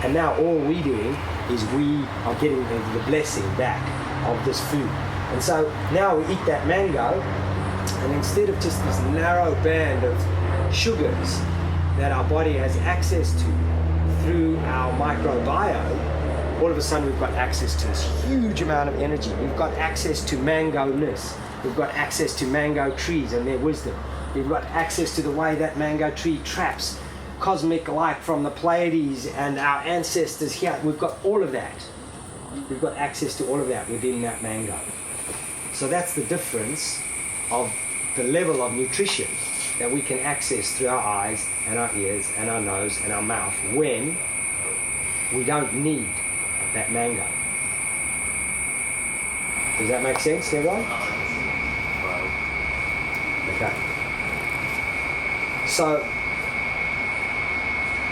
And now all we're doing is we are getting the blessing back of this food. And so now we eat that mango, and instead of just this narrow band of sugars that our body has access to through our microbiome, all of a sudden we've got access to this huge amount of energy. We've got access to mango-ness. We've got access to mango trees and their wisdom. We've got access to the way that mango tree traps cosmic light from the Pleiades and our ancestors here. We've got all of that. We've got access to all of that within that mango. So that's the difference of the level of nutrition that we can access through our eyes and our ears and our nose and our mouth when we don't need that mango. Does that make sense to everyone? Okay. So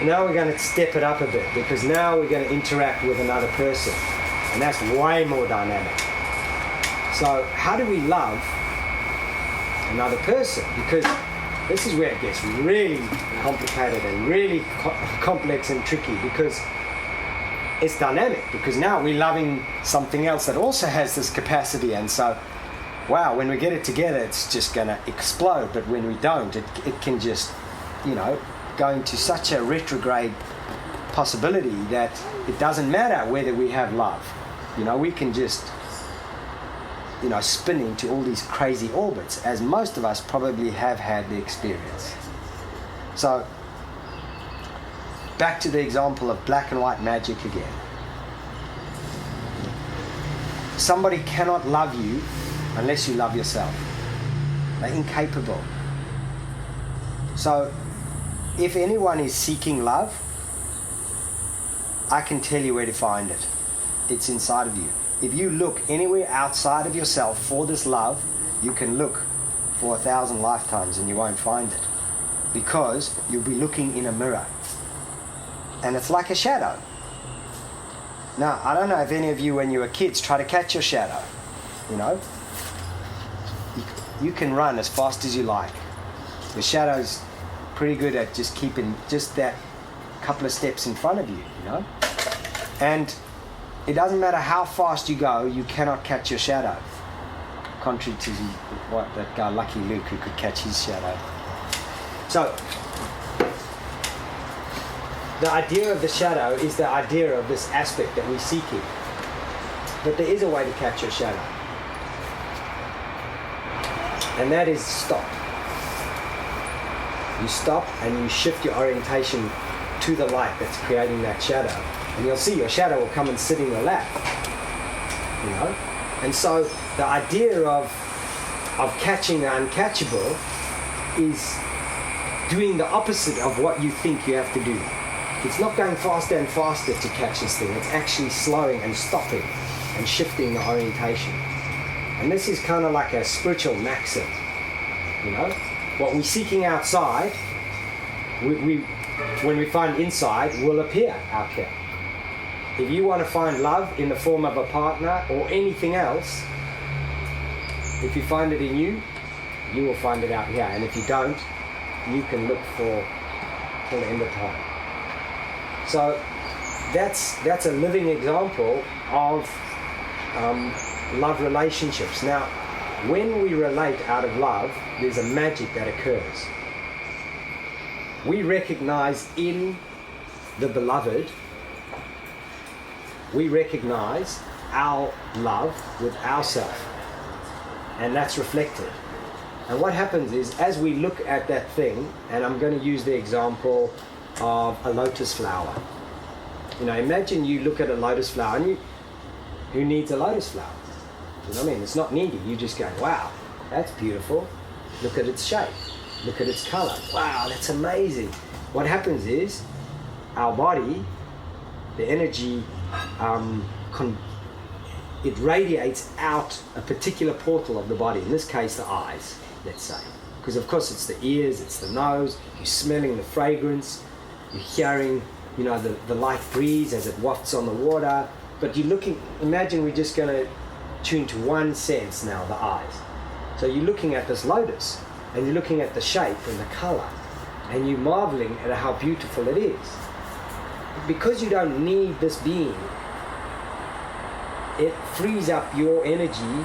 now we're going to step it up a bit, because now we're going to interact with another person, and that's way more dynamic. So how do we love another person? Because this is where it gets really complicated and really complex and tricky, because it's dynamic, because now we're loving something else that also has this capacity, and so wow, when we get it together, it's just going to explode. But when we don't, it can just, go into such a retrograde possibility that it doesn't matter whether we have love. We can just, spin into all these crazy orbits, as most of us probably have had the experience. So, back to the example of black and white magic again. Somebody cannot love you unless you love yourself. They're incapable. So, if anyone is seeking love, I can tell you where to find it. It's inside of you. If you look anywhere outside of yourself for this love, you can look for 1,000 lifetimes and you won't find it, because you'll be looking in a mirror. And it's like a shadow. Now, I don't know if any of you, when you were kids, try to catch your shadow. You can run as fast as you like. The shadow's pretty good at just keeping just that couple of steps in front of you, And it doesn't matter how fast you go, you cannot catch your shadow. Contrary to what that guy Lucky Luke, who could catch his shadow. So, the idea of the shadow is the idea of this aspect that we're seeking. But there is a way to catch your shadow. And that is stop. You stop and you shift your orientation to the light that's creating that shadow. And you'll see your shadow will come and sit in your lap. You know? And so the idea of catching the uncatchable is doing the opposite of what you think you have to do. It's not going faster and faster to catch this thing. It's actually slowing and stopping and shifting the orientation. And this is kind of like a spiritual maxim, you know? What we're seeking outside, when we find inside, will appear out here. If you want to find love in the form of a partner or anything else, if you find it in you, you will find it out here. And if you don't, you can look for till the end of time. So that's a living example of love relationships. Now, when we relate out of love, there's a magic that occurs. We recognize in the beloved, we recognize our love with ourself, and that's reflected. And what happens is, as we look at that thing, and I'm going to use the example of a lotus flower. You know, imagine you look at a lotus flower, and who needs a lotus flower? You know what I mean? It's not needy. You just go, wow, that's beautiful. Look at its shape. Look at its color. Wow, that's amazing. What happens is, our body, the energy, it radiates out a particular portal of the body, in this case the eyes, let's say. Because of course it's the ears, it's the nose, you're smelling the fragrance, you're hearing, you know, the light breeze as it wafts on the water. But you're looking, imagine we're just going to tune to one sense now, the eyes. So you're looking at this lotus, and you're looking at the shape and the color, and you're marveling at how beautiful it is. Because you don't need this being, it frees up your energy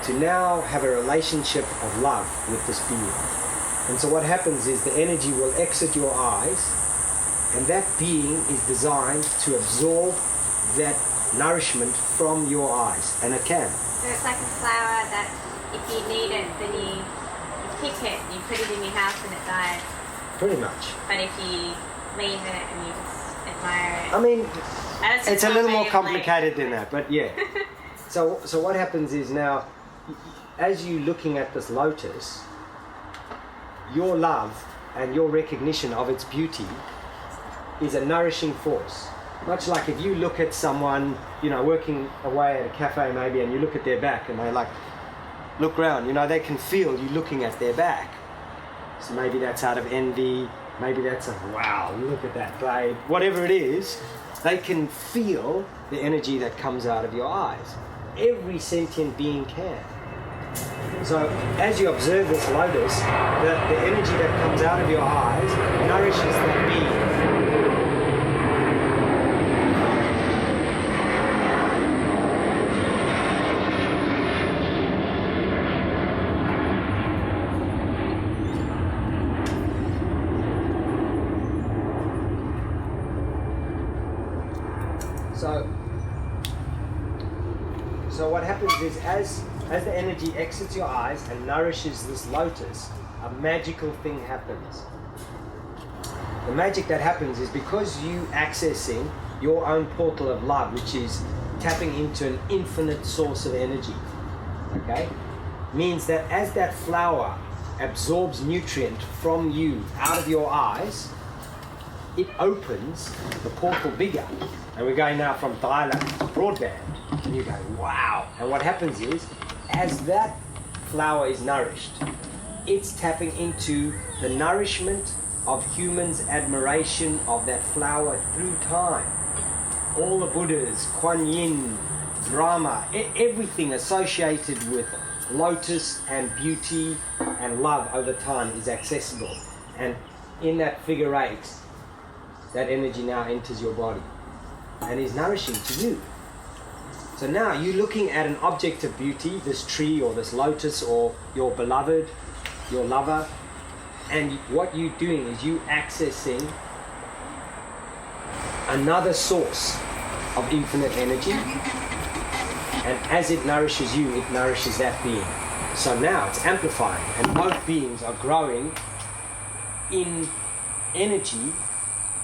to now have a relationship of love with this being. And so what happens is the energy will exit your eyes, and that being is designed to absorb that nourishment from your eyes, and it can. So it's like a flower that if you need it, then you pick it, you put it in your house and it dies. Pretty much. But if you leave it and you just admire it. I mean, it's a little more complicated than that, but yeah. So what happens is now, as you're looking at this lotus, your love and your recognition of its beauty is a nourishing force. Much like if you look at someone, you know, working away at a cafe maybe, and you look at their back and they like, look around, you know, they can feel you looking at their back. So maybe that's out of envy, maybe that's a, wow, look at that babe. Whatever it is, they can feel the energy that comes out of your eyes. Every sentient being can. So as you observe this lotus, the energy that comes out of your eyes nourishes that being. So what happens is, as the energy exits your eyes and nourishes this lotus, a magical thing happens. The magic that happens is because you accessing your own portal of love, which is tapping into an infinite source of energy, okay? Means that as that flower absorbs nutrient from you out of your eyes, it opens the portal bigger. And we're going now from dial-up to broadband. And you go, wow. And what happens is, as that flower is nourished, it's tapping into the nourishment of humans' admiration of that flower through time. All the Buddhas, Kuan Yin, Brahma, everything associated with lotus and beauty and love over time is accessible. And in that figure 8, that energy now enters your body and is nourishing to you. So now you're looking at an object of beauty, this tree or this lotus or your beloved, your lover, and what you're doing is you accessing another source of infinite energy, and as it nourishes you, it nourishes that being. So now it's amplifying, and both beings are growing in energy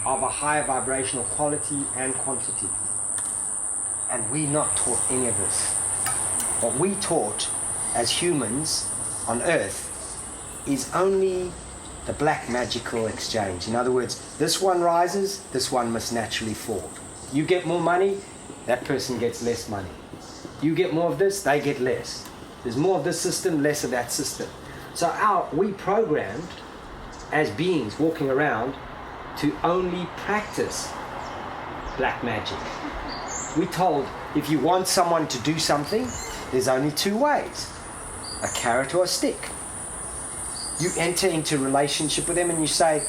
of a higher vibrational quality and quantity. And we're not taught any of this. What we taught as humans on Earth is only the black magical exchange. In other words, this one rises, this one must naturally fall. You get more money, that person gets less money. You get more of this, they get less. There's more of this system, less of that system. So we programmed as beings walking around to only practice black magic. We told, if you want someone to do something, there's only two ways, a carrot or a stick. You enter into relationship with them and you say,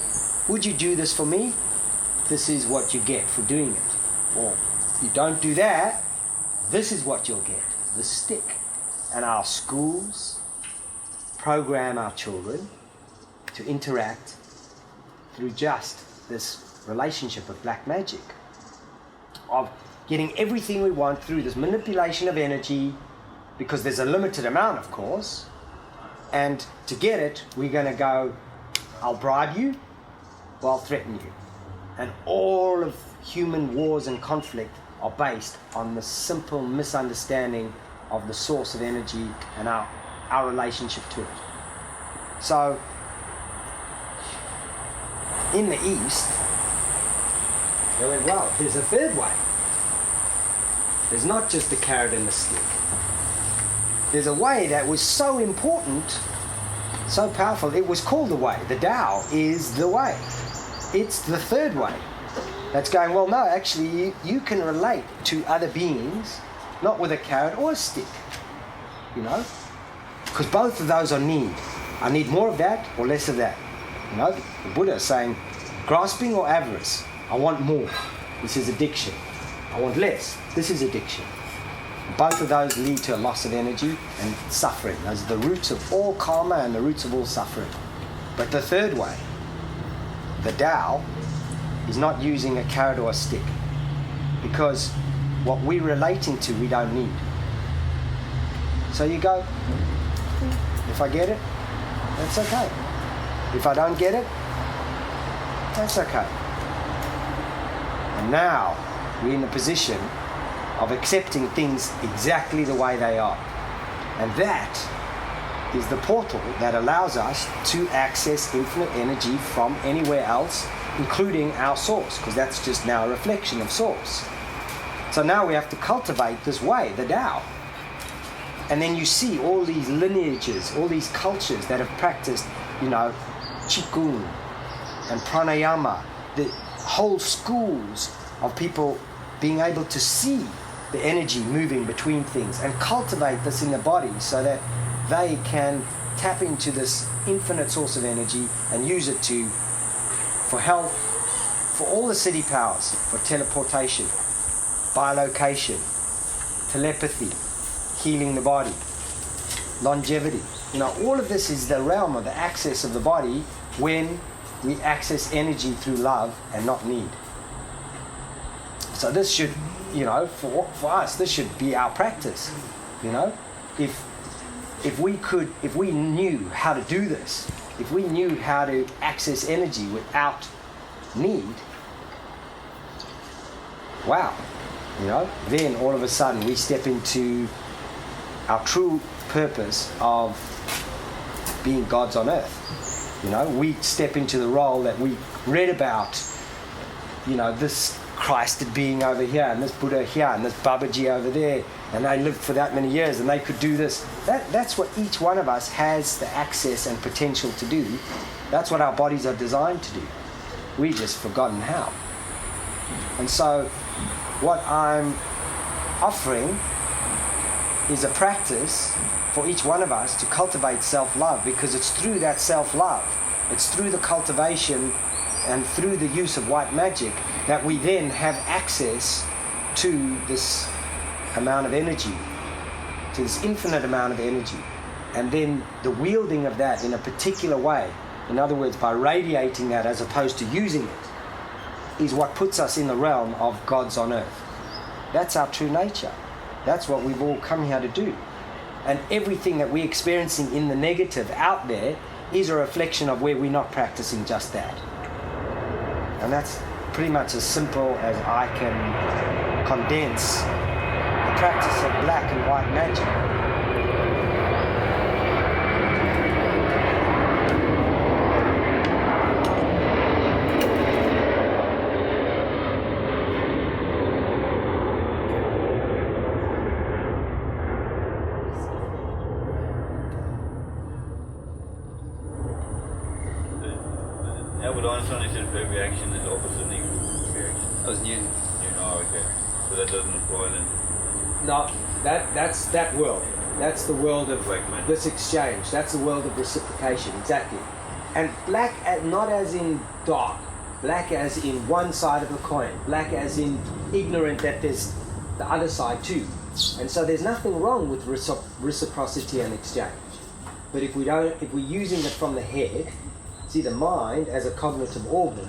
would you do this for me? This is what you get for doing it. Or you don't do that, this is what you'll get, the stick. And our schools program our children to interact through just this relationship of black magic, of getting everything we want through this manipulation of energy, because there's a limited amount, of course. And to get it, we're going to go, I'll bribe you, or I'll threaten you. And all of human wars and conflict are based on the simple misunderstanding of the source of energy and our relationship to it. So, in the East, they went, well, there's a third way. There's not just the carrot and the stick. There's a way that was so important, so powerful, it was called the way. The Tao is the way. It's the third way. That's going, well, no, actually, you can relate to other beings, not with a carrot or a stick, you know? Because both of those are need. I need more of that or less of that. You know, the Buddha is saying, grasping or avarice, I want more. This is addiction. I want less. This is addiction. Both of those lead to a loss of energy and suffering. Those are the roots of all karma and the roots of all suffering. But the third way, the Tao, is not using a carrot or a stick, because what we're relating to we don't need. So you go, if I get it, that's okay. If I don't get it, that's okay. And now we're in a position of accepting things exactly the way they are. And that is the portal that allows us to access infinite energy from anywhere else, including our source, because that's just now a reflection of source. So now we have to cultivate this way, the Tao. And then you see all these lineages, all these cultures that have practiced, you know, Qigong and Pranayama, the whole schools of people being able to see the energy moving between things and cultivate this in the body so that they can tap into this infinite source of energy and use it for health, for all the city powers, for teleportation, bilocation, telepathy, healing the body, longevity. You know, all of this is the realm of the access of the body when we access energy through love and not need. So this should, you know, for us, this should be our practice. You know, if we knew how to do this, if we knew how to access energy without need, wow, you know, then all of a sudden we step into our true purpose of being gods on earth. You know, we step into the role that we read about, you know, this Christed being over here and this Buddha here and this Babaji over there, and they lived for that many years and they could do this. That's what each one of us has the access and potential to do. That's what our bodies are designed to do. We've just forgotten how. And so what I'm offering is a practice for each one of us to cultivate self-love, because it's through that self-love, it's through the cultivation and through the use of white magic that we then have access to this amount of energy, to this infinite amount of energy. And then the wielding of that in a particular way, in other words, by radiating that as opposed to using it, is what puts us in the realm of gods on earth. That's our true nature. That's what we've all come here to do. And everything that we're experiencing in the negative out there is a reflection of where we're not practicing just that. And pretty much as simple as I can condense the practice of black and white magic. Albert Einstein said every reaction is opposite an equal reaction. That was Newton. Oh, okay. So that doesn't apply then? No, that's that world. That's the world of this exchange. That's the world of reciprocation, exactly. And black, not as in dark, black as in one side of the coin, black as in ignorant that there's the other side too. And so there's nothing wrong with reciprocity and exchange. But if we're using it from the head, see, the mind as a cognitive organ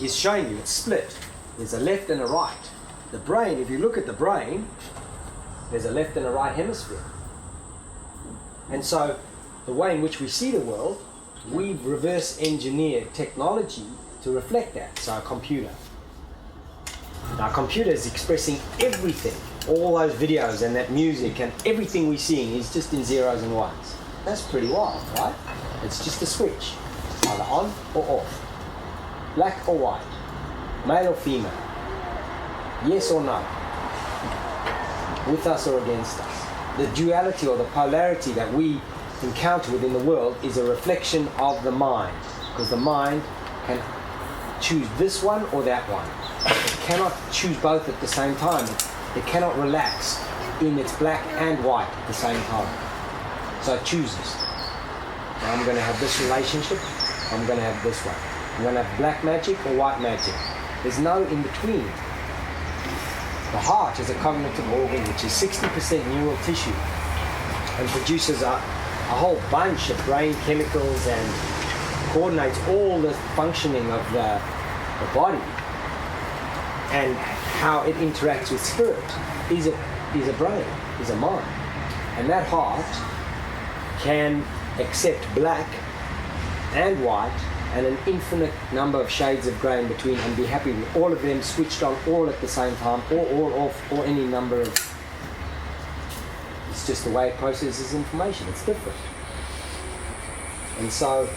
is showing you it's split. There's a left and a right. The brain, if you look at the brain, there's a left and a right hemisphere. And so the way in which we see the world, we've reverse engineered technology to reflect that. So our computer. Our computer is expressing everything. All those videos and that music and everything we're seeing is just in zeros and ones. That's pretty wild, right? It's just a switch. Either on or off, black or white, male or female, yes or no, with us or against us. The duality or the polarity that we encounter within the world is a reflection of the mind, because the mind can choose this one or that one. It cannot choose both at the same time. It cannot relax in its black and white at the same time. So it chooses. Now I'm going to have this relationship. I'm going to have this one. I'm going to have black magic or white magic. There's no in between. The heart is a cognitive organ which is 60% neural tissue and produces a whole bunch of brain chemicals and coordinates all the functioning of the body, and how it interacts with spirit is a brain, is a mind. And that heart can accept black and white and an infinite number of shades of grey in between and be happy with all of them switched on all at the same time, or all off, or any number of... It's just the way it processes information. It's different. And so,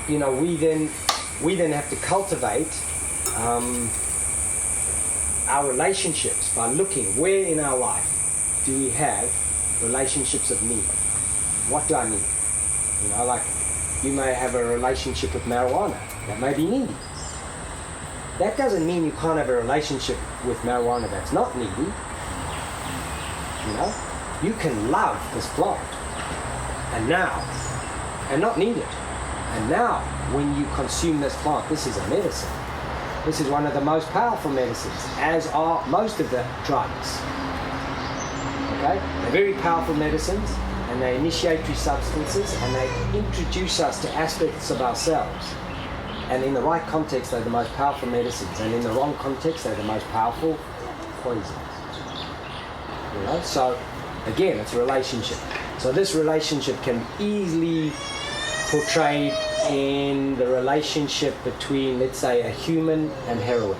you know, we then have to cultivate our relationships by looking where in our life do we have relationships of need. What do I need? You know, like you may have a relationship with marijuana. That may be needy. That doesn't mean you can't have a relationship with marijuana that's not needy. You know, you can love this plant and not need it. And now, when you consume this plant, this is a medicine. This is one of the most powerful medicines, as are most of the drugs. Okay? They're very powerful medicines, and they're initiatory substances, and they introduce us to aspects of ourselves. And in the right context, they're the most powerful medicines, and in the wrong context, they're the most powerful poisons. You know? So, again, it's a relationship. So this relationship can easily portrayed in the relationship between, let's say, a human and heroin.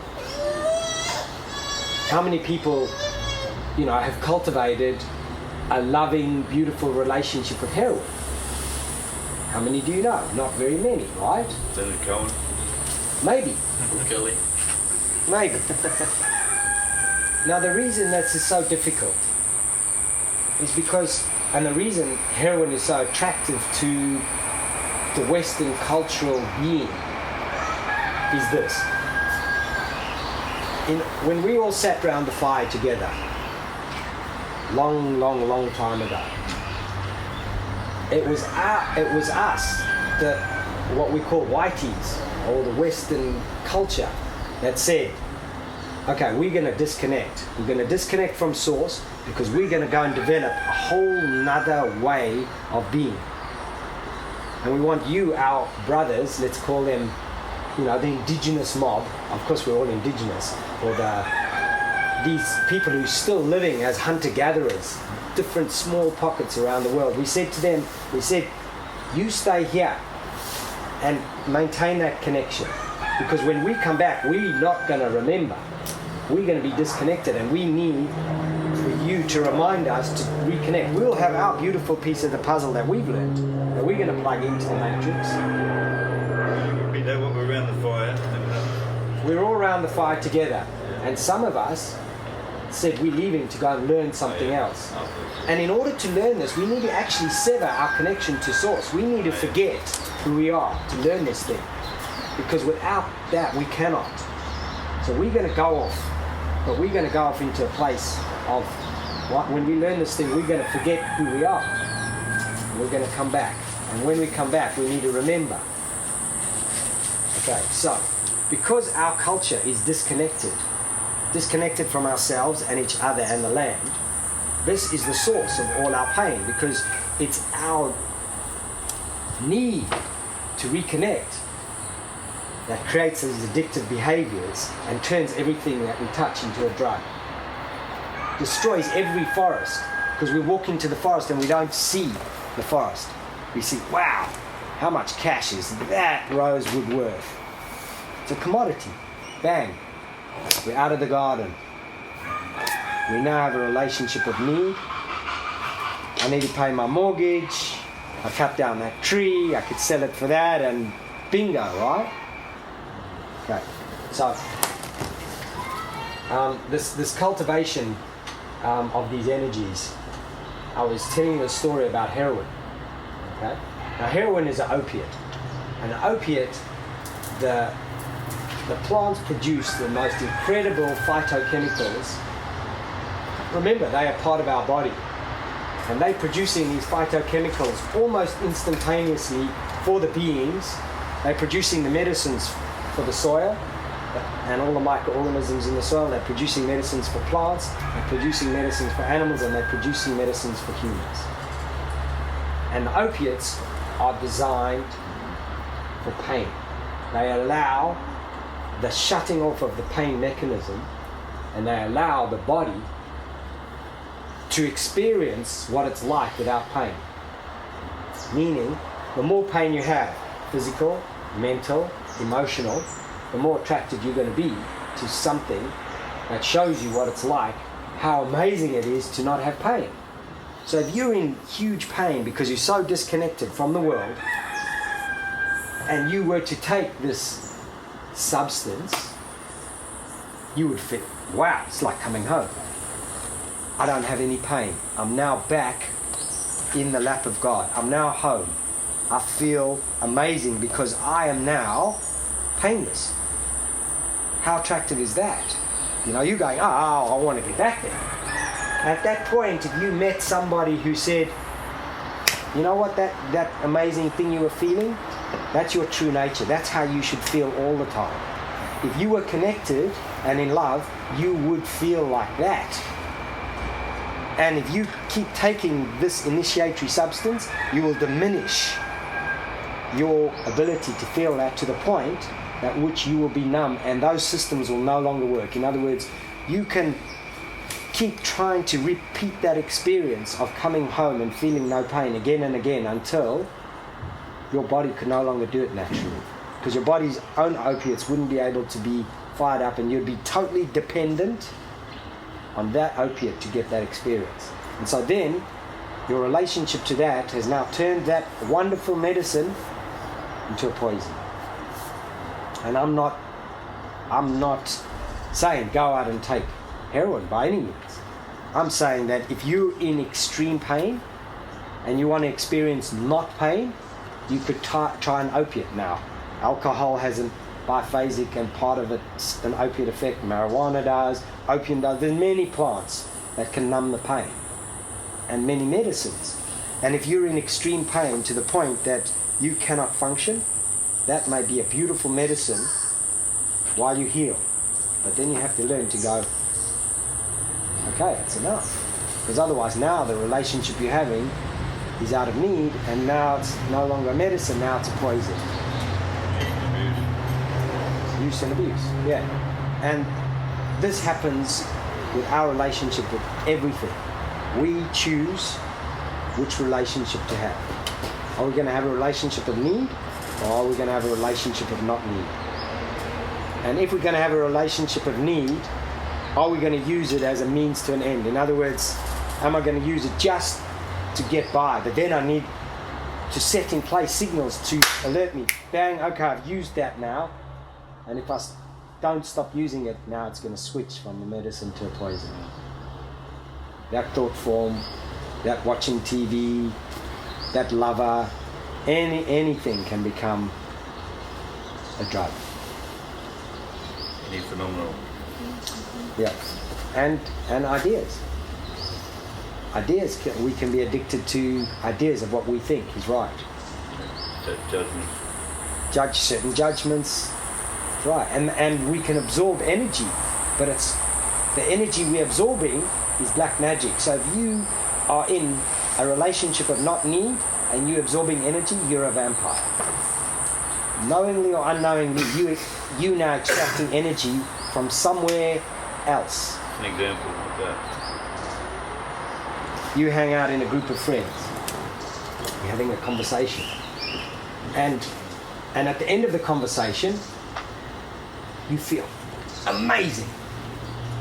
How many people, you know, have cultivated a loving, beautiful relationship with heroin? How many do you know? Not very many, right? Leonard Cohen. Maybe. Kelly. Maybe. Now the reason that's so difficult is because, and the reason heroin is so attractive to the Western cultural being is this. When we all sat around the fire together, long time ago, it was us, what we call whiteys, or the Western culture, that said, okay, we're going to disconnect. We're going to disconnect from source because we're going to go and develop a whole nother way of being. And we want you, our brothers, let's call them, you know, the indigenous mob. Of course, we're all indigenous, or these people who are still living as hunter-gatherers, different small pockets around the world. We said to them, you stay here and maintain that connection. Because when we come back, we're not going to remember. We're going to be disconnected, and we need for you to remind us to reconnect. We'll have our beautiful piece of the puzzle that we've learned, that we're going to plug into the matrix. Repeat that when we're around the fire. We're all around the fire together, and some of us said we're leaving to go and learn something else. And in order to learn this, we need to actually sever our connection to Source. We need to forget who we are to learn this thing, because without that we cannot. So we're going to go off, but we're going to go off into a place of when we learn this thing, we're going to forget who we are. And we're going to come back, and when we come back, we need to remember. Okay, so because our culture is disconnected from ourselves and each other and the land, this is the source of all our pain, because it's our need to reconnect that creates these addictive behaviors and turns everything that we touch into a drug. Destroys every forest, because we walk into the forest and we don't see the forest. We see, wow, how much cash is that rosewood worth? It's a commodity. Bang. We're out of the garden. We now have a relationship of need. I need to pay my mortgage. I cut down that tree. I could sell it for that, and bingo, right? Okay. So this cultivation of these energies. I was telling you a story about heroin. Okay. Now heroin is an opiate. An opiate, the plants produce the most incredible phytochemicals. Remember, they are part of our body. And they're producing these phytochemicals almost instantaneously for the beings. They're producing the medicines for the soil and all the microorganisms in the soil. They're producing medicines for plants, they're producing medicines for animals, and they're producing medicines for humans. And the opiates are designed for pain. They allow the shutting off of the pain mechanism, and they allow the body to experience what it's like without pain. Meaning, the more pain you have, physical, mental, emotional, the more attracted you're going to be to something that shows you what it's like, how amazing it is to not have pain. So if you're in huge pain because you're so disconnected from the world, and you were to take this substance, you would feel, wow, it's like coming home. I don't have any pain. I'm now back in the lap of God. I'm now home. I feel amazing because I am now painless. How attractive is that? You know, you're going, oh, I want to get back there. At that point, if you met somebody who said, you know what, that amazing thing you were feeling, that's your true nature. That's how you should feel all the time. If you were connected and in love, you would feel like that. And if you keep taking this initiatory substance, you will diminish your ability to feel that to the point at which you will be numb, and those systems will no longer work. In other words, you can keep trying to repeat that experience of coming home and feeling no pain again and again until your body could no longer do it naturally. Because your body's own opiates wouldn't be able to be fired up, and you'd be totally dependent on that opiate to get that experience. And so then your relationship to that has now turned that wonderful medicine into a poison. And I'm not saying go out and take heroin by any means. I'm saying that if you're in extreme pain and you want to experience not pain, you could try an opiate now. Alcohol has a biphasic, and part of it's an opiate effect. Marijuana does, opium does. There's many plants that can numb the pain, and many medicines. And if you're in extreme pain to the point that you cannot function, that may be a beautiful medicine while you heal. But then you have to learn to go, okay, it's enough. Because otherwise now the relationship you're having is out of need, and now it's no longer a medicine, now it's a poison. Use and abuse, yeah. And this happens with our relationship with everything. We choose which relationship to have. Are we going to have a relationship of need, or are we going to have a relationship of not need? And if we're going to have a relationship of need, are we going to use it as a means to an end? In other words, am I going to use it just to get by? But then I need to set in place signals to alert me. Bang, okay, I've used that now. And if I don't stop using it, now it's going to switch from a medicine to a poison. That thought form, that watching TV, that lover, anything can become a drug. Any phenomenal. Yeah, and ideas. We can be addicted to ideas of what we think is right. Judgments. Judge certain judgments, right? And we can absorb energy, but it's the energy we're absorbing is black magic. So if you are in a relationship of not need and you're absorbing energy, you're a vampire. Knowingly or unknowingly, you now extracting energy from somewhere else. An example of that. You hang out in a group of friends. You're having a conversation. And at the end of the conversation, you feel amazing.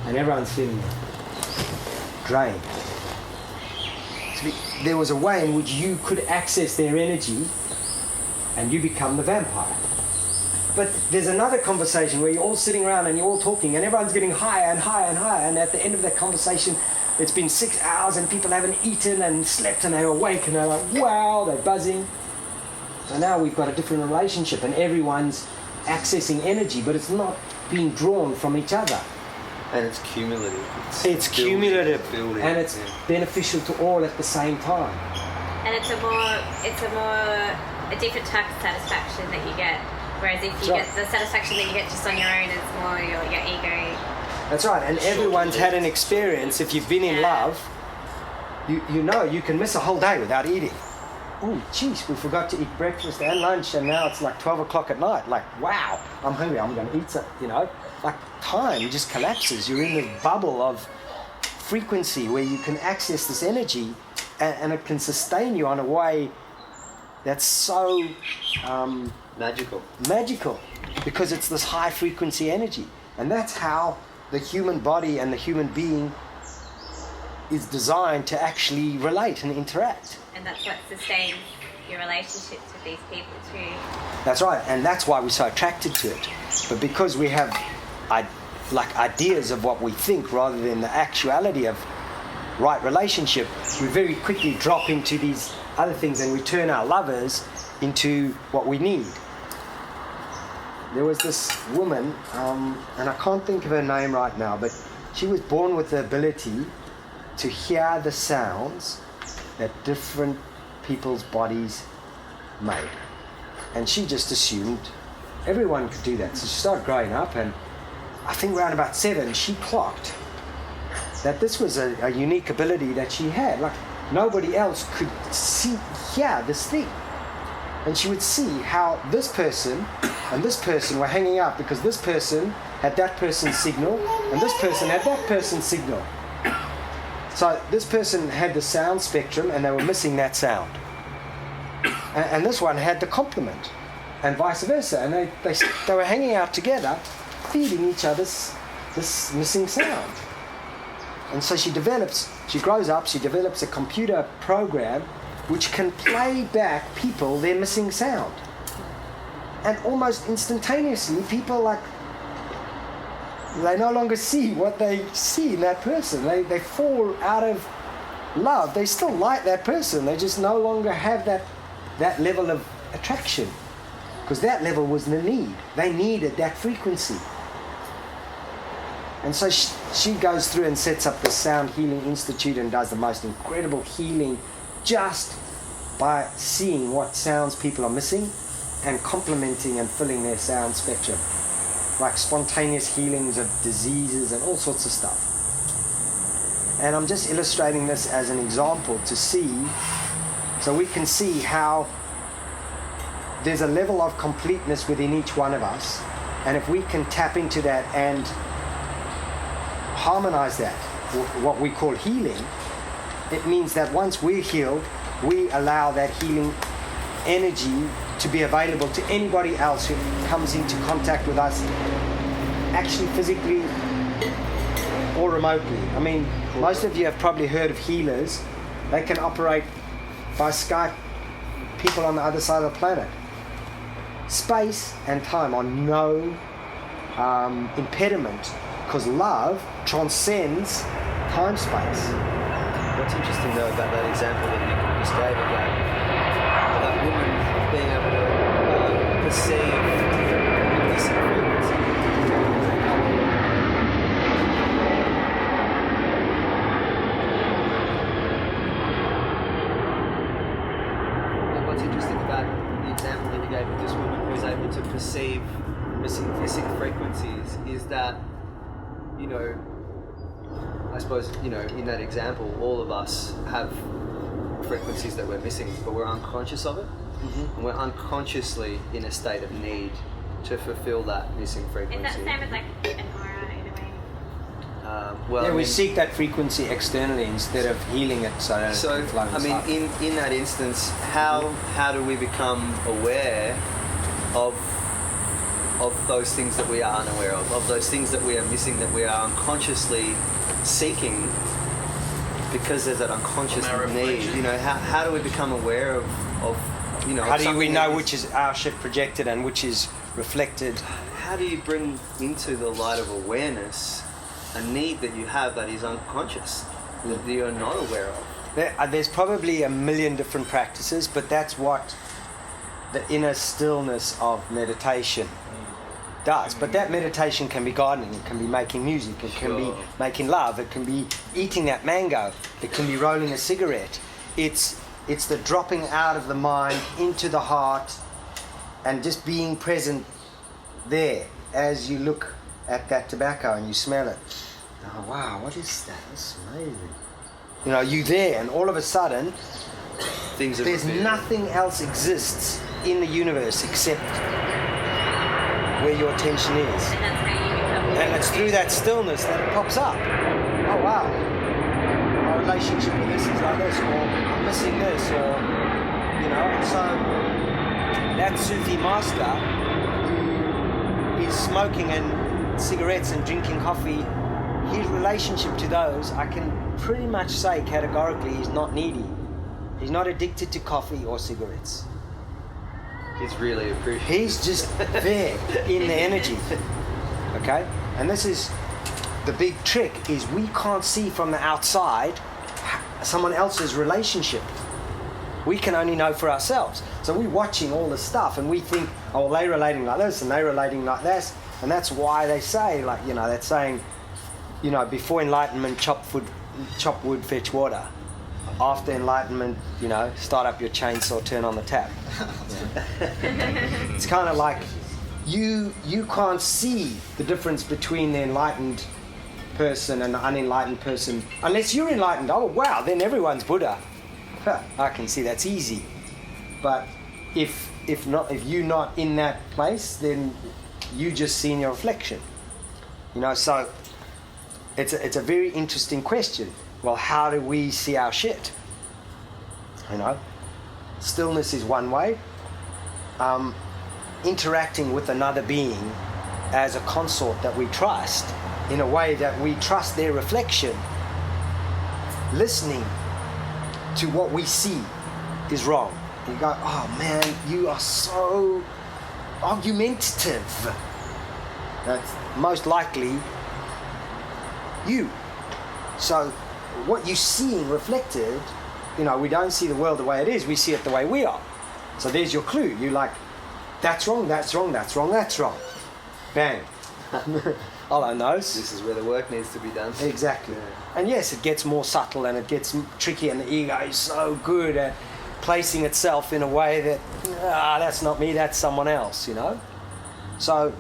And everyone's feeling drained. So there was a way in which you could access their energy and you become the vampire. But there's another conversation where you're all sitting around and you're all talking and everyone's getting higher and higher and higher, and at the end of that conversation it's been 6 hours and people haven't eaten and slept and they're awake and they're like, wow, they're buzzing. So now we've got a different relationship and everyone's accessing energy, but it's not being drawn from each other. And it's cumulative. It's cumulative and it's beneficial to all at the same time. And it's a different type of satisfaction that you get. Whereas if you get the satisfaction that you get just on your own, it's more your ego. That's right, and everyone's had an experience. If you've been in love, you know you can miss a whole day without eating. Oh, geez, we forgot to eat breakfast and lunch, and now it's like 12 o'clock at night. Like, wow, I'm hungry, I'm going to eat something, you know. Like, time just collapses. You're in this bubble of frequency where you can access this energy, and it can sustain you on a way that's so magical, because it's this high frequency energy. And that's how the human body and the human being is designed to actually relate and interact. And that's what sustains your relationships with these people too. That's right, and that's why we're so attracted to it. But because we have ideas of what we think rather than the actuality of right relationship, we very quickly drop into these other things and we turn our lovers into what we need. There was this woman, and I can't think of her name right now, but she was born with the ability to hear the sounds that different people's bodies made. And she just assumed everyone could do that. So she started growing up, and I think around about 7, she clocked that this was a unique ability that she had. Like, nobody else could hear this thing. And she would see how this person and this person were hanging out because this person had that person's signal and this person had that person's signal. So this person had the sound spectrum and they were missing that sound. And this one had the complement and vice versa. And they were hanging out together, feeding each other's this missing sound. And so she grows up, she develops a computer program which can play back people their missing sound. And almost instantaneously, people they no longer see what they see in that person. They fall out of love. They still like that person. They just no longer have that level of attraction. Because that level was the need. They needed that frequency. And so she goes through and sets up the Sound Healing Institute and does the most incredible healing just by seeing what sounds people are missing and complementing and filling their sound spectrum. Like spontaneous healings of diseases and all sorts of stuff. And I'm just illustrating this as an example to see, so we can see how there's a level of completeness within each one of us, and if we can tap into that and harmonize that, what we call healing, it means that once we're healed, we allow that healing energy to be available to anybody else who comes into contact with us actually physically or remotely. I mean, most of you have probably heard of healers. They can operate by Skype, people on the other side of the planet. Space and time are no impediment, because love transcends time-space. What's interesting though about that example that you just gave of that woman being able to perceive missing frequency. And what's interesting about the example that you gave of this woman who was able to perceive missing frequencies is that, you know, I suppose, you know, in that example, all of us have frequencies that we're missing, but we're unconscious of it. And we're unconsciously in a state of need to fulfill that missing frequency. Is that the same as like an aura in a way? Well, Yeah, I we mean, seek that frequency externally instead of healing it so that it can flow I mean, inside. in that instance, how do we become aware of those things that we are unaware of those things that we are missing, that we are unconsciously seeking, because there's that unconscious need? You know, how do we become aware of you know? How do we know which is our shit projected and which is reflected? How do you bring into the light of awareness a need that you have that is unconscious, that you're not aware of? There's probably a million different practices, but that's what the inner stillness of meditation does. But that meditation can be gardening, it can be making music, it can be making love, it can be eating that mango, it can be rolling a cigarette. It's the dropping out of the mind into the heart and just being present there as you look at that tobacco and you smell it. Oh wow, what is that? That's amazing. You know, you there, and all of a sudden there's nothing else exists in the universe except where your attention is. And that's how you become. And it's through that stillness that it pops up. Oh wow, my relationship with this is like this, or I'm missing this, or, you know. And so that Sufi master who is smoking and cigarettes and drinking coffee, his relationship to those, I can pretty much say categorically, he's not needy. He's not addicted to coffee or cigarettes. He's really appreciative. He's just there in the energy. Okay? And this is the big trick, is we can't see from the outside someone else's relationship. We can only know for ourselves. So we're watching all this stuff and we think, oh, they're relating like this and they're relating like this. And that's why they say, like, you know, that saying, you know, before enlightenment, chop wood, fetch water. After enlightenment, you know, start up your chainsaw, turn on the tap. It's kind of like you can't see the difference between the enlightened person and the unenlightened person unless you're enlightened. Oh wow, then everyone's Buddha. I can see that's easy. But if you're not in that place, then you just see in your reflection. You know, so it's a very interesting question. Well, how do we see our shit? You know, stillness is one way. Interacting with another being as a consort that we trust, in a way that we trust their reflection, listening to what we see is wrong. You go, oh man, you are so argumentative. That's most likely you. So what you're seeing reflected, you know, we don't see the world the way it is, we see it the way we are. So there's your clue. You're like, that's wrong, that's wrong, that's wrong, that's wrong. Bang. All I know is This is where the work needs to be done. exactly. Yeah. And yes, it gets more subtle and it gets tricky, and the ego is so good at placing itself in a way that, that's not me, that's someone else, you know? So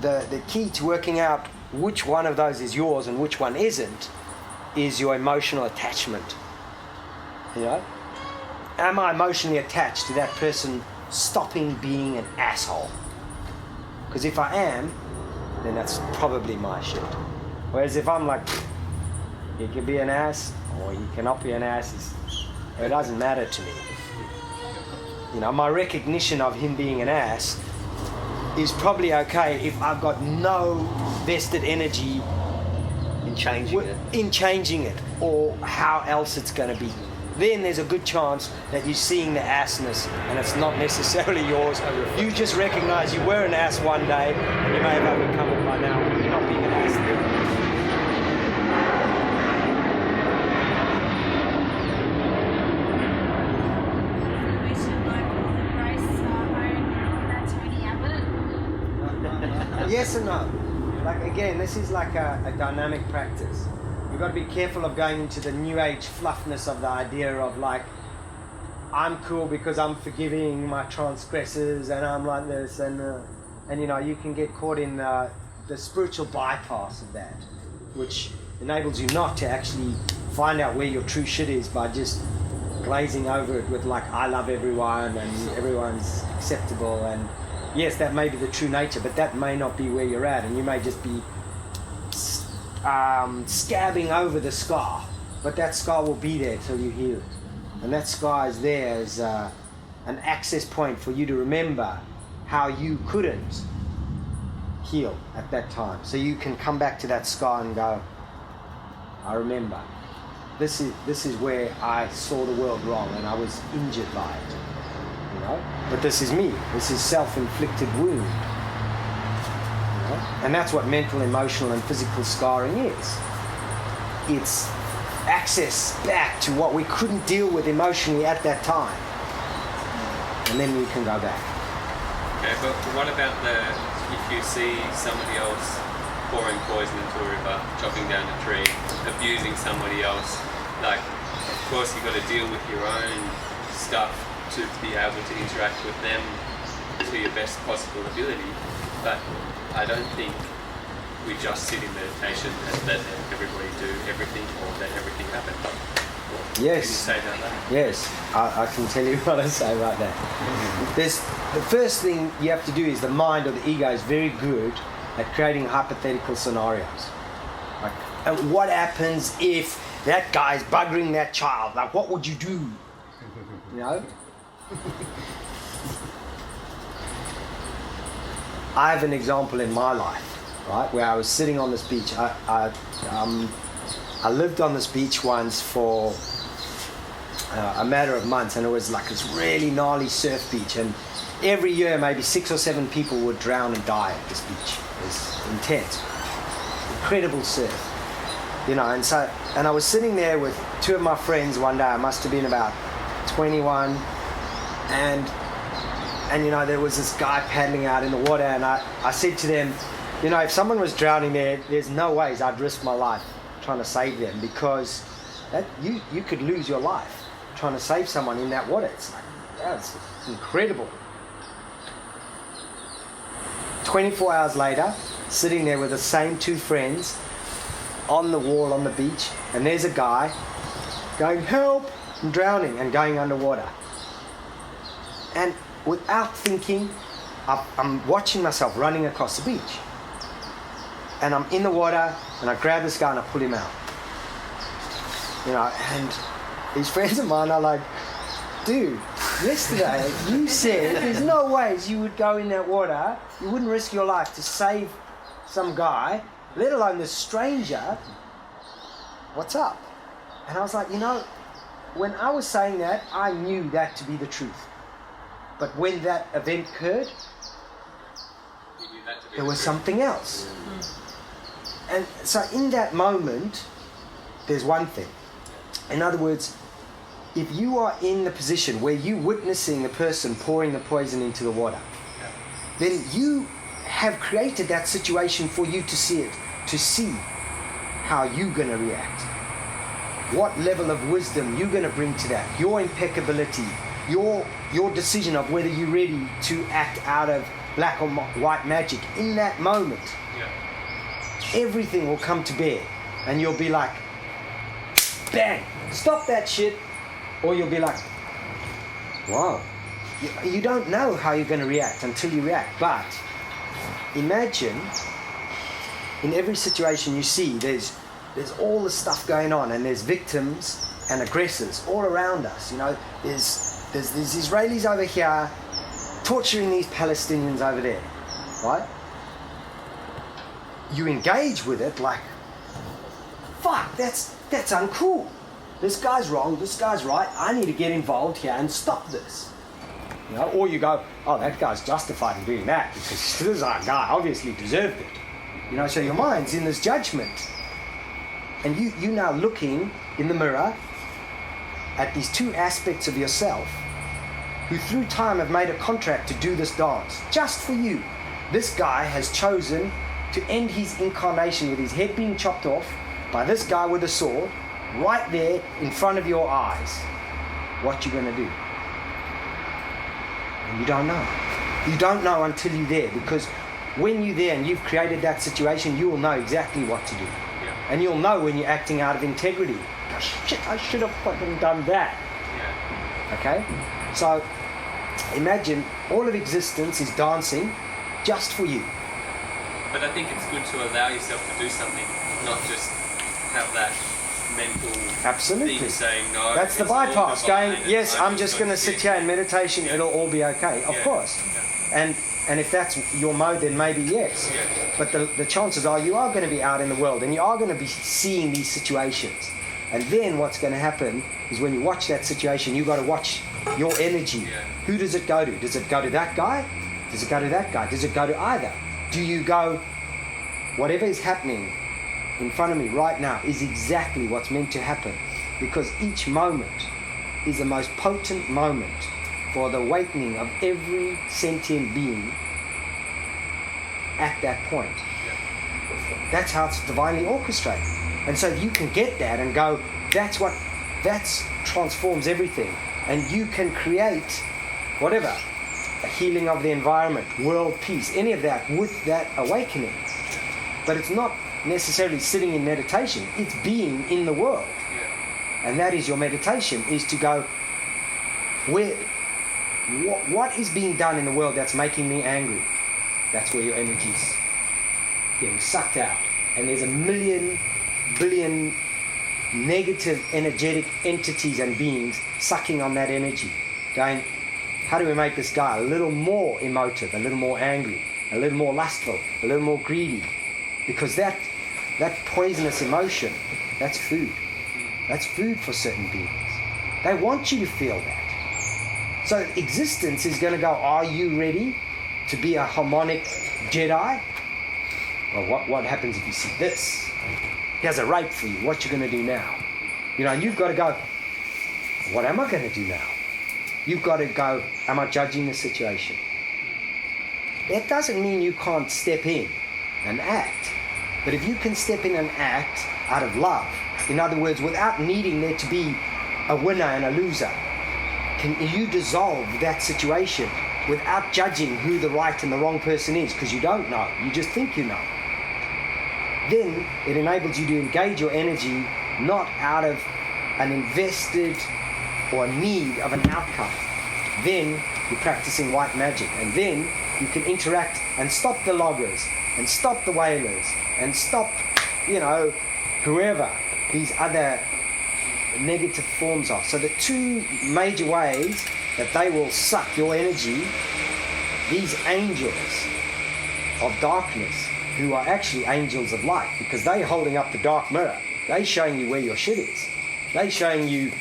the key to working out which one of those is yours and which one isn't is your emotional attachment. You know? Am I emotionally attached to that person stopping being an asshole? Because if I am, then that's probably my shit. Whereas if I'm like, he can be an ass or he cannot be an ass, it doesn't matter to me. You know, my recognition of him being an ass is probably okay if I've got no vested energy In changing it. or how else it's going to be. Then there's a good chance that you're seeing the assness and it's not necessarily yours. You just recognize you were an ass one day and you may have overcome it by now. You're not being an ass then. We should like embrace our own Tony Abbott. Yes and no. Like again, this is like a dynamic practice. You've got to be careful of going into the new age fluffness of the idea of like, I'm cool because I'm forgiving my transgressors and I'm like this and you know, you can get caught in the spiritual bypass of that, which enables you not to actually find out where your true shit is by just glazing over it with like, I love everyone and everyone's acceptable, and yes, that may be the true nature, but that may not be where you're at, and you may just be scabbing over the scar, but that scar will be there till you heal it, and that scar is there as an access point for you to remember how you couldn't heal at that time, so you can come back to that scar and go, I remember this is where I saw the world wrong and I was injured by it, you know, but this is me, this is self-inflicted wound. And that's what mental, emotional, and physical scarring is. It's access back to what we couldn't deal with emotionally at that time. And then we can go back. Okay, but what about if you see somebody else pouring poison into a river, chopping down a tree, abusing somebody else, like, of course you've got to deal with your own stuff to be able to interact with them to your best possible ability, but I don't think we just sit in meditation and let everybody do everything or let everything happen. Yes. Can you say about that? Yes, I can tell you what I say about that. The first thing you have to do is the mind or the ego is very good at creating hypothetical scenarios. Like, and what happens if that guy's buggering that child? Like, what would you do? You know? I have an example in my life, right, where I was sitting on this beach. I lived on this beach once for a matter of months, and it was like this really gnarly surf beach, and every year maybe 6 or 7 people would drown and die at this beach. It was intense, incredible surf, you know. And I was sitting there with 2 of my friends one day. I must have been about 21, and you know, there was this guy paddling out in the water, and I said to them, you know, if someone was drowning there, there's no ways I'd risk my life trying to save them, because you could lose your life trying to save someone in that water. It's like, that's incredible. 24 hours later, sitting there with the same 2 friends on the wall on the beach, and there's a guy going, help, I'm drowning, and going underwater. And without thinking, I'm watching myself running across the beach. And I'm in the water, and I grab this guy and I pull him out. You know, and these friends of mine are like, dude, yesterday you said there's no ways you would go in that water, you wouldn't risk your life to save some guy, let alone this stranger. What's up? And I was like, you know, when I was saying that, I knew that to be the truth. But when that event occurred, there was something else. And so in that moment, there's one thing. In other words, if you are in the position where you're witnessing the person pouring the poison into the water, then you have created that situation for you to see it, to see how you're going to react. What level of wisdom you're going to bring to that, your impeccability, your decision of whether you're ready to act out of black or white magic in that moment. Everything will come to bear, and you'll be like, bang, stop that shit, or you'll be like, wow. You don't know how you're going to react until you react. But imagine in every situation you see, there's all this stuff going on, and there's victims and aggressors all around us. You know, there's Israelis over here torturing these Palestinians over there, right? you engage with it like, fuck, that's uncool. This guy's wrong, this guy's right, I need to get involved here and stop this. You know, or you go, oh, that guy's justified in doing that because this guy obviously deserved it. You know, so your mind's in this judgment. And you now looking in the mirror at these two aspects of yourself who through time have made a contract to do this dance just for you. This guy has chosen to end his incarnation with his head being chopped off by this guy with a sword right there in front of your eyes. What you going to do? And you don't know. You don't know until you're there, because when you're there and you've created that situation, you will know exactly what to do. Yeah. And you'll know when you're acting out of integrity. Oh, shit, I should have fucking done that. Yeah. Okay? So imagine all of existence is dancing just for you. But I think it's good to allow yourself to do something, not just have that mental Absolutely. thing saying no. That's the it's all bypass, divine going, and yes, I'm just going to sit here in meditation, Yeah. it'll all be okay. Of Yeah. course. Yeah. And if that's your mode, then maybe yes. Yeah. But the chances are you are going to be out in the world and you are going to be seeing these situations. And then what's going to happen is when you watch that situation, you've got to watch your energy. Yeah. Who does it go to? Does it go to that guy? Does it go to that guy? Does it go to either? Do you go, whatever is happening in front of me right now is exactly what's meant to happen, because each moment is the most potent moment for the awakening of every sentient being at that point. That's how it's divinely orchestrated. And so if you can get that and go, that transforms everything, and you can create whatever, a healing of the environment, world peace, any of that with that awakening. But it's not necessarily sitting in meditation, it's being in the world. And that is your meditation, is to go, what is being done in the world that's making me angry? That's where your energy's getting sucked out. And there's a billion negative energetic entities and beings sucking on that energy, going, how do we make this guy a little more emotive, a little more angry, a little more lustful, a little more greedy? Because that poisonous emotion, that's food. That's food for certain beings. They want you to feel that. So existence is going to go, are you ready to be a harmonic Jedi? Well, what happens if you see this? Here's a rape for you. What you going to do now? You know, and you've got to go, what am I going to do now? You've got to go, am I judging the situation? That doesn't mean you can't step in and act. But if you can step in and act out of love, in other words, without needing there to be a winner and a loser, can you dissolve that situation without judging who the right and the wrong person is, because you don't know, you just think you know. Then it enables you to engage your energy not out of an invested or a need of an outcome. Then you're practicing white magic, and then you can interact and stop the loggers and stop the whalers and stop, whoever these other negative forms are. So the two major ways that they will suck your energy, these angels of darkness, who are actually angels of light, because they're holding up the dark mirror. They're showing you where your shit is. They're showing you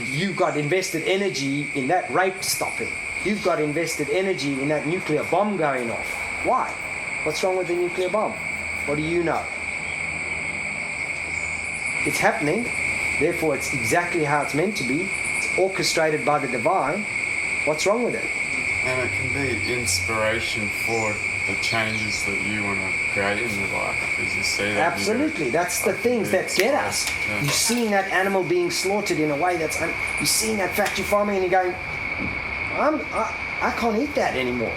you've got invested energy in that rape stopping. You've got invested energy in that nuclear bomb going off. Why? What's wrong with the nuclear bomb? What do you know? It's happening, therefore it's exactly how it's meant to be. It's orchestrated by the divine. What's wrong with it? And it can be inspiration for the changes that you want to create in your life, because you see that. Absolutely, that's the things that get us. Yeah. You're seeing that animal being slaughtered in a way that's... you're seeing that factory farming and you're going, I can't eat that anymore.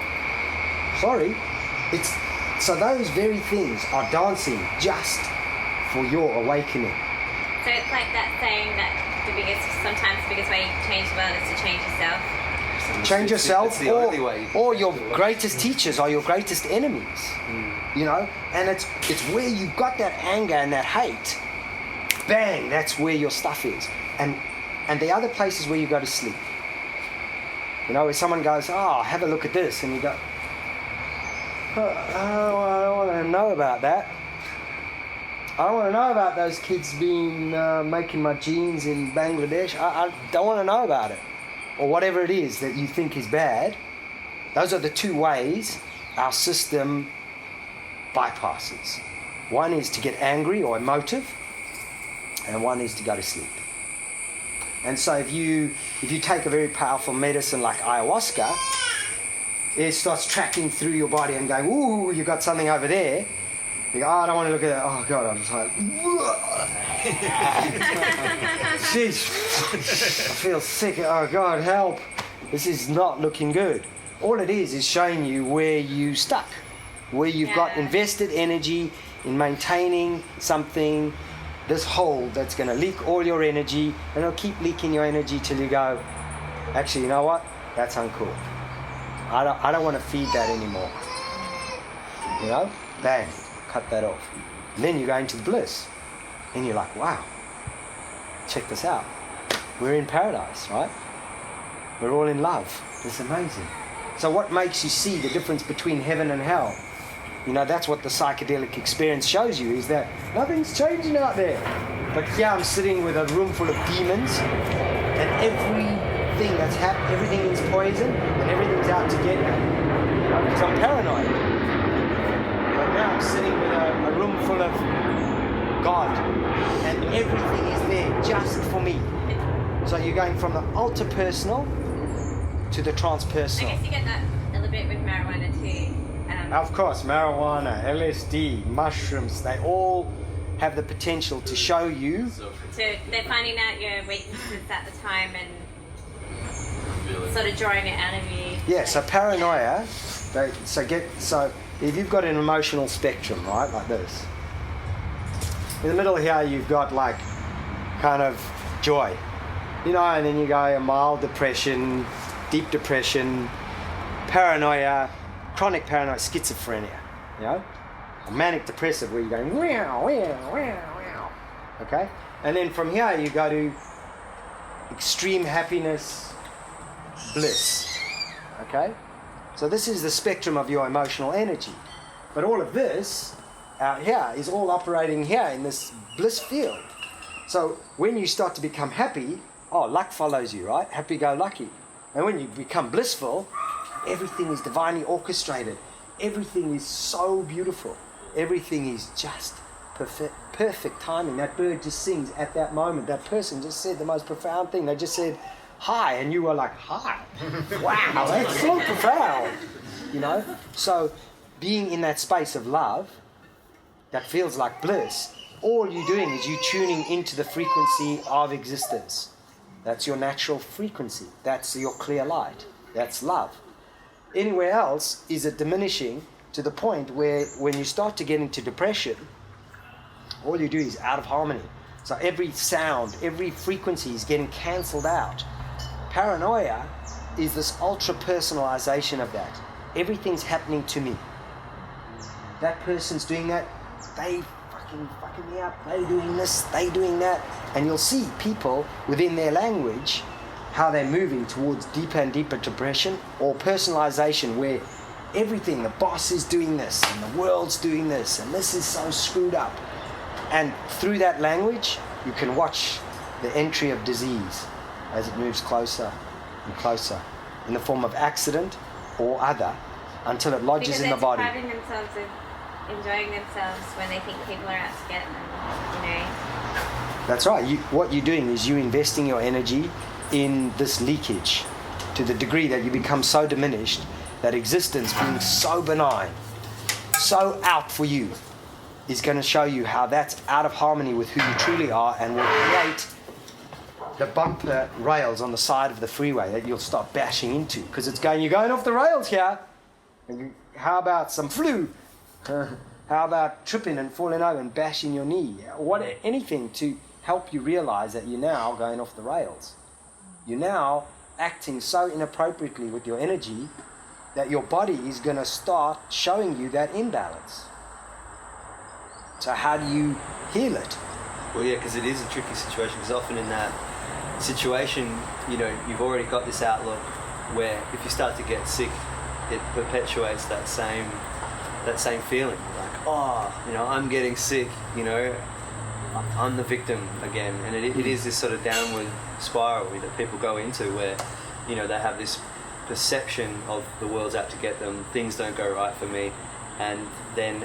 Sorry. So those very things are dancing just for your awakening. So it's like that saying that sometimes the biggest way you can change the world is to change yourself. Change yourself, it's the only way. or your greatest teachers are your greatest enemies. And it's where you've got that anger and that hate. Bang, that's where your stuff is. And the other places where you go to sleep. Where someone goes, have a look at this, and you go, I don't want to know about that. I don't want to know about those kids being making my jeans in Bangladesh. I don't want to know about it. Or whatever it is that you think is bad. Those are the two ways our system bypasses. One is to get angry or emotive, and one is to go to sleep. And so if you take a very powerful medicine like ayahuasca, it starts tracking through your body and going, ooh, you got something over there. You go, oh, I don't want to look at that. Oh, God, I'm just like, jeez, I feel sick. Oh, God, help. This is not looking good. All it is showing you where you stuck, where you've got invested energy in maintaining something, this hole that's going to leak all your energy, and it'll keep leaking your energy till you go, actually, you know what? That's uncool. I don't want to feed that anymore. You know? Bang. Cut that off. And then you go into the bliss. And you're like, wow. Check this out. We're in paradise, right? We're all in love. It's amazing. So what makes you see the difference between heaven and hell? You know, that's what the psychedelic experience shows you, is that nothing's changing out there. But here I'm sitting with a room full of demons, and everything that's happened, everything is poison, and everything's out to get me. You know, because I'm paranoid. But now I'm sitting with a room full of God, and everything is there just for me. So you're going from the ultra-personal to the transpersonal. I guess you get that a little bit with marijuana too. Of course, marijuana, LSD, mushrooms, they all have the potential to show you. So they're finding out your weaknesses at the time and sort of drawing it out of you. Yeah, so paranoia, so if you've got an emotional spectrum, right, like this. In the middle here you've got like kind of joy. You know, and then you go a mild depression, deep depression, paranoia, chronic paranoia, schizophrenia, you know? A manic depressive where you're going, wow, wow, wow, wow. Okay? And then from here you go to extreme happiness, bliss. Okay? So this is the spectrum of your emotional energy. But all of this out here is all operating here in this bliss field. So when you start to become happy, luck follows you, right? Happy-go-lucky. And when you become blissful, everything is divinely orchestrated. Everything is so beautiful. Everything is just perfect timing. That bird just sings at that moment. That person just said the most profound thing. They just said, hi, and you were like, hi. Wow, that's so profound. You know? So being in that space of love that feels like bliss, all you're doing is you tuning into the frequency of existence. That's your natural frequency. That's your clear light. That's love. Anywhere else is it diminishing to the point where when you start to get into depression, all you do is out of harmony. So every sound, every frequency is getting cancelled out. Paranoia is this ultra-personalization of that. Everything's happening to me. That person's doing that, they fucking me up, they doing this, they doing that. And you'll see people within their language how they're moving towards deeper and deeper depression or personalization where everything, the boss is doing this and the world's doing this and this is so screwed up. And through that language, you can watch the entry of disease as it moves closer and closer in the form of accident or other until it lodges in the body. Because they're depriving themselves of enjoying themselves when they think people are out to get them, you know. That's right. What you're doing is you're investing your energy in this leakage to the degree that you become so diminished that existence being so benign, so out for you, is going to show you how that's out of harmony with who you truly are and will create the bumper rails on the side of the freeway that you'll start bashing into because it's going, you're going off the rails here. How about some flu? How about tripping and falling over and bashing your knee? Anything to help you realize that you're now going off the rails. You're now acting so inappropriately with your energy that your body is going to start showing you that imbalance. So how do you heal it? Well, yeah, because it is a tricky situation, because often in that situation, you know, you've already got this outlook where if you start to get sick, it perpetuates that same that same feeling, like, I'm getting sick, I'm the victim again, and it is this sort of downward spiral that people go into where, they have this perception of the world's out to get them, things don't go right for me, and then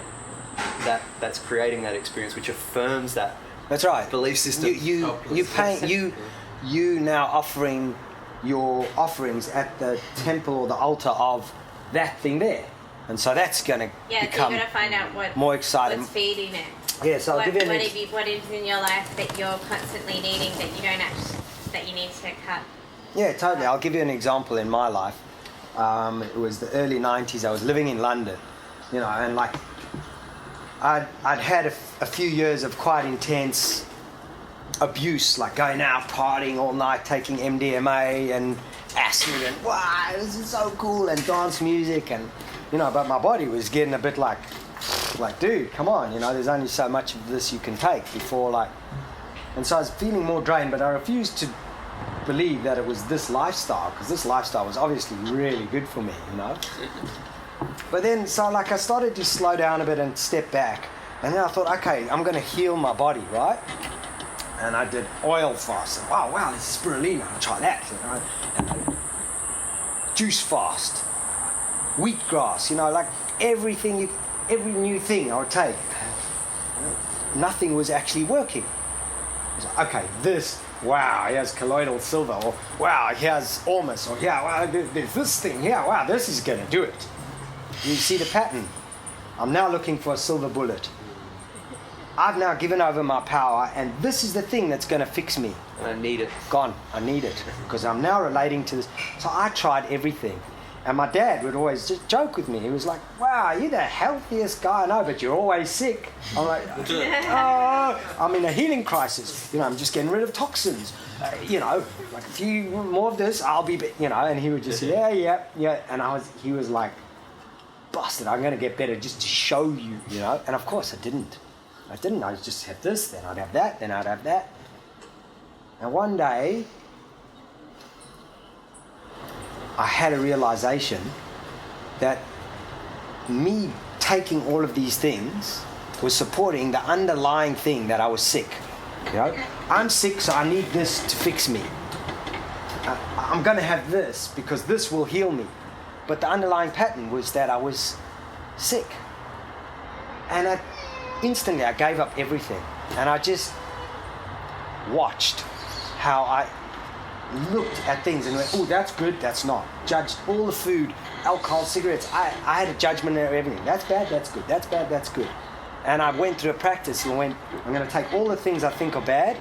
that's creating that experience which affirms that. That's right. Belief system. You now offering your offerings at the temple or the altar of that thing there, and so that's going to become so you got to find out more exciting. What's feeding it. Yeah, so I'll give you what is in your life that you're constantly needing that you need to cut. Yeah, totally. I'll give you an example in my life. It was the early 90s. I was living in London, and like I'd had a few years of quite intense abuse, like going out partying all night, taking MDMA and acid, and wow, this is so cool, and dance music, and but my body was getting a bit like dude, come on, there's only so much of this you can take before and so I was feeling more drained, but I refused to believe that it was this lifestyle, because this lifestyle was obviously really good for me, But then, so I started to slow down a bit and step back, and then I thought, okay, I'm going to heal my body, right? And I did oil fast. And, wow, this is spirulina. I'll try that. And juice fast, wheatgrass. Every new thing I would take. Nothing was actually working. I was like, okay, this. Wow, he has colloidal silver. Or wow, he has ormus. Or there's this thing here. Wow, this is going to do it. You see the pattern. I'm now looking for a silver bullet. I've now given over my power, and this is the thing that's going to fix me. And I need it. Gone. I need it, because I'm now relating to this. So I tried everything. And my dad would always just joke with me. He was like, wow, you're the healthiest guy I know, but you're always sick. I'm like, I'm in a healing crisis. I'm just getting rid of toxins. Like a few more of this, I'll be, and he would just, yeah. And he was like, busted, I'm going to get better just to show you, And of course I didn't. I just had this, then I'd have that, then I'd have that. And one day, I had a realization that me taking all of these things was supporting the underlying thing that I was sick. I'm sick, so I need this to fix me. I'm going to have this because this will heal me. But the underlying pattern was that I was sick. And instantly I gave up everything. And I just watched how I looked at things and went, oh, that's good, that's not. Judged all the food, alcohol, cigarettes. I had a judgment of everything. That's bad, that's good. That's bad, that's good. And I went through a practice and went, I'm going to take all the things I think are bad,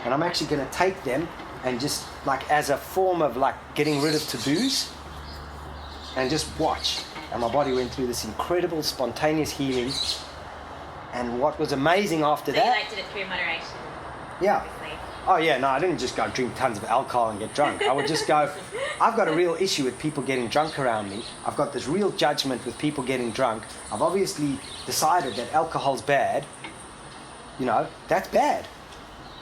and I'm actually going to take them and just as a form of getting rid of taboos, and just watch. And my body went through this incredible spontaneous healing. And what was amazing after that... So you did it through moderation? Yeah. Obviously. Oh yeah, no, I didn't just go drink tons of alcohol and get drunk. I would just go, I've got a real issue with people getting drunk around me. I've got this real judgment with people getting drunk. I've obviously decided that alcohol's bad. That's bad.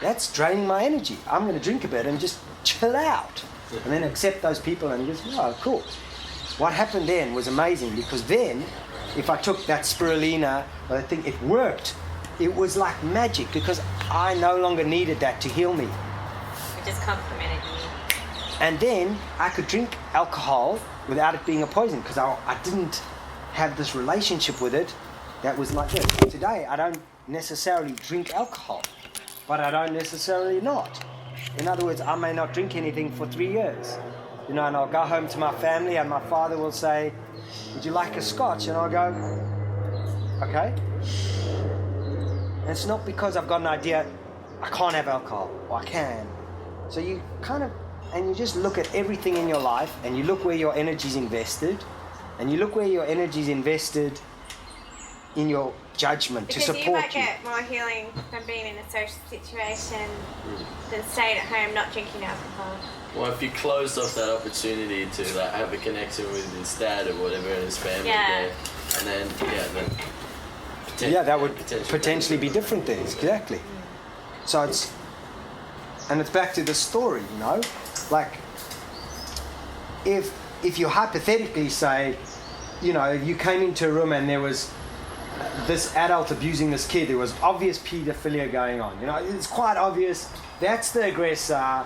That's draining my energy. I'm going to drink a bit and just chill out. And then accept those people and just, oh, cool. What happened then was amazing, because then, if I took that spirulina, I think it worked. It was like magic, because I no longer needed that to heal me. It just complemented you. And then I could drink alcohol without it being a poison, because I didn't have this relationship with it that was like this. Today, I don't necessarily drink alcohol, but I don't necessarily not. In other words, I may not drink anything for 3 years. And I'll go home to my family and my father will say, would you like a scotch? And I'll go, okay. And it's not because I've got an idea, I can't have alcohol, or I can. So you you just look at everything in your life, and you look where your energy's invested, and you look where your energy's invested in your judgment to support you. Because you might get more healing from being in a social situation than staying at home not drinking alcohol. Well, if you closed off that opportunity to have a connection with his dad or whatever and his family there, and then that would potentially be different things, exactly. So it's back to the story, if you hypothetically say, you know, if you came into a room and there was this adult abusing this kid, there was obvious paedophilia going on. You know, it's quite obvious. That's the aggressor.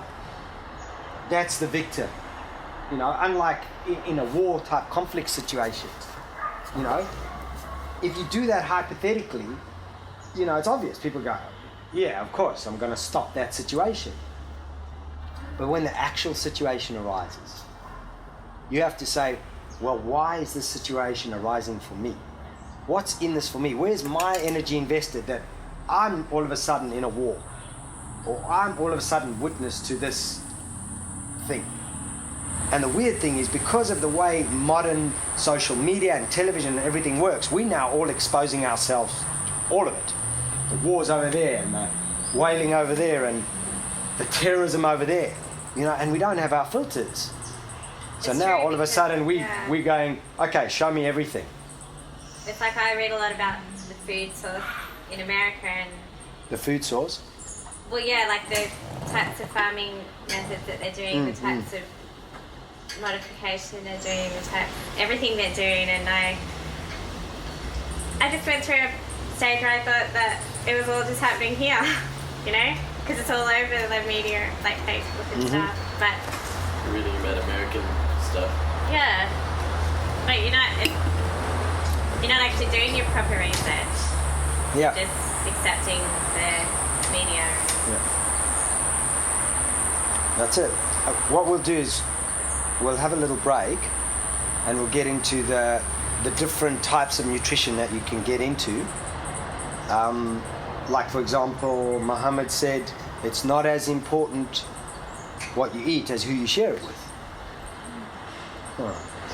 That's the victim. You know, unlike in a war type conflict situation. You know, if you do that hypothetically, you know, it's obvious. People go, yeah, of course, I'm going to stop that situation. But when the actual situation arises, you have to say, well, why is this situation arising for me? What's in this for me? Where's my energy invested that I'm all of a sudden in a war? Or I'm all of a sudden witness to this thing? And the weird thing is, because of the way modern social media and television and everything works, we now all exposing ourselves, all of it. The wars over there, and the whaling over there, and the terrorism over there. You know, and we don't have our filters. So it's now true, all of a sudden we're going, okay, show me everything. It's like I read a lot about the food source in America and... The food source? Well, yeah, like the types of farming methods that they're doing, the types of modification they're doing, everything they're doing, and I just went through a stage where I thought that it was all just happening here, you know, because it's all over the media, like Facebook and stuff. But reading about American stuff. Yeah, but you're not actually doing your proper research. Yeah. Just accepting the media. Yeah. That's it. What we'll do is we'll have a little break and we'll get into the different types of nutrition that you can get into. Like, for example, Muhammad said, it's not as important what you eat as who you share it with.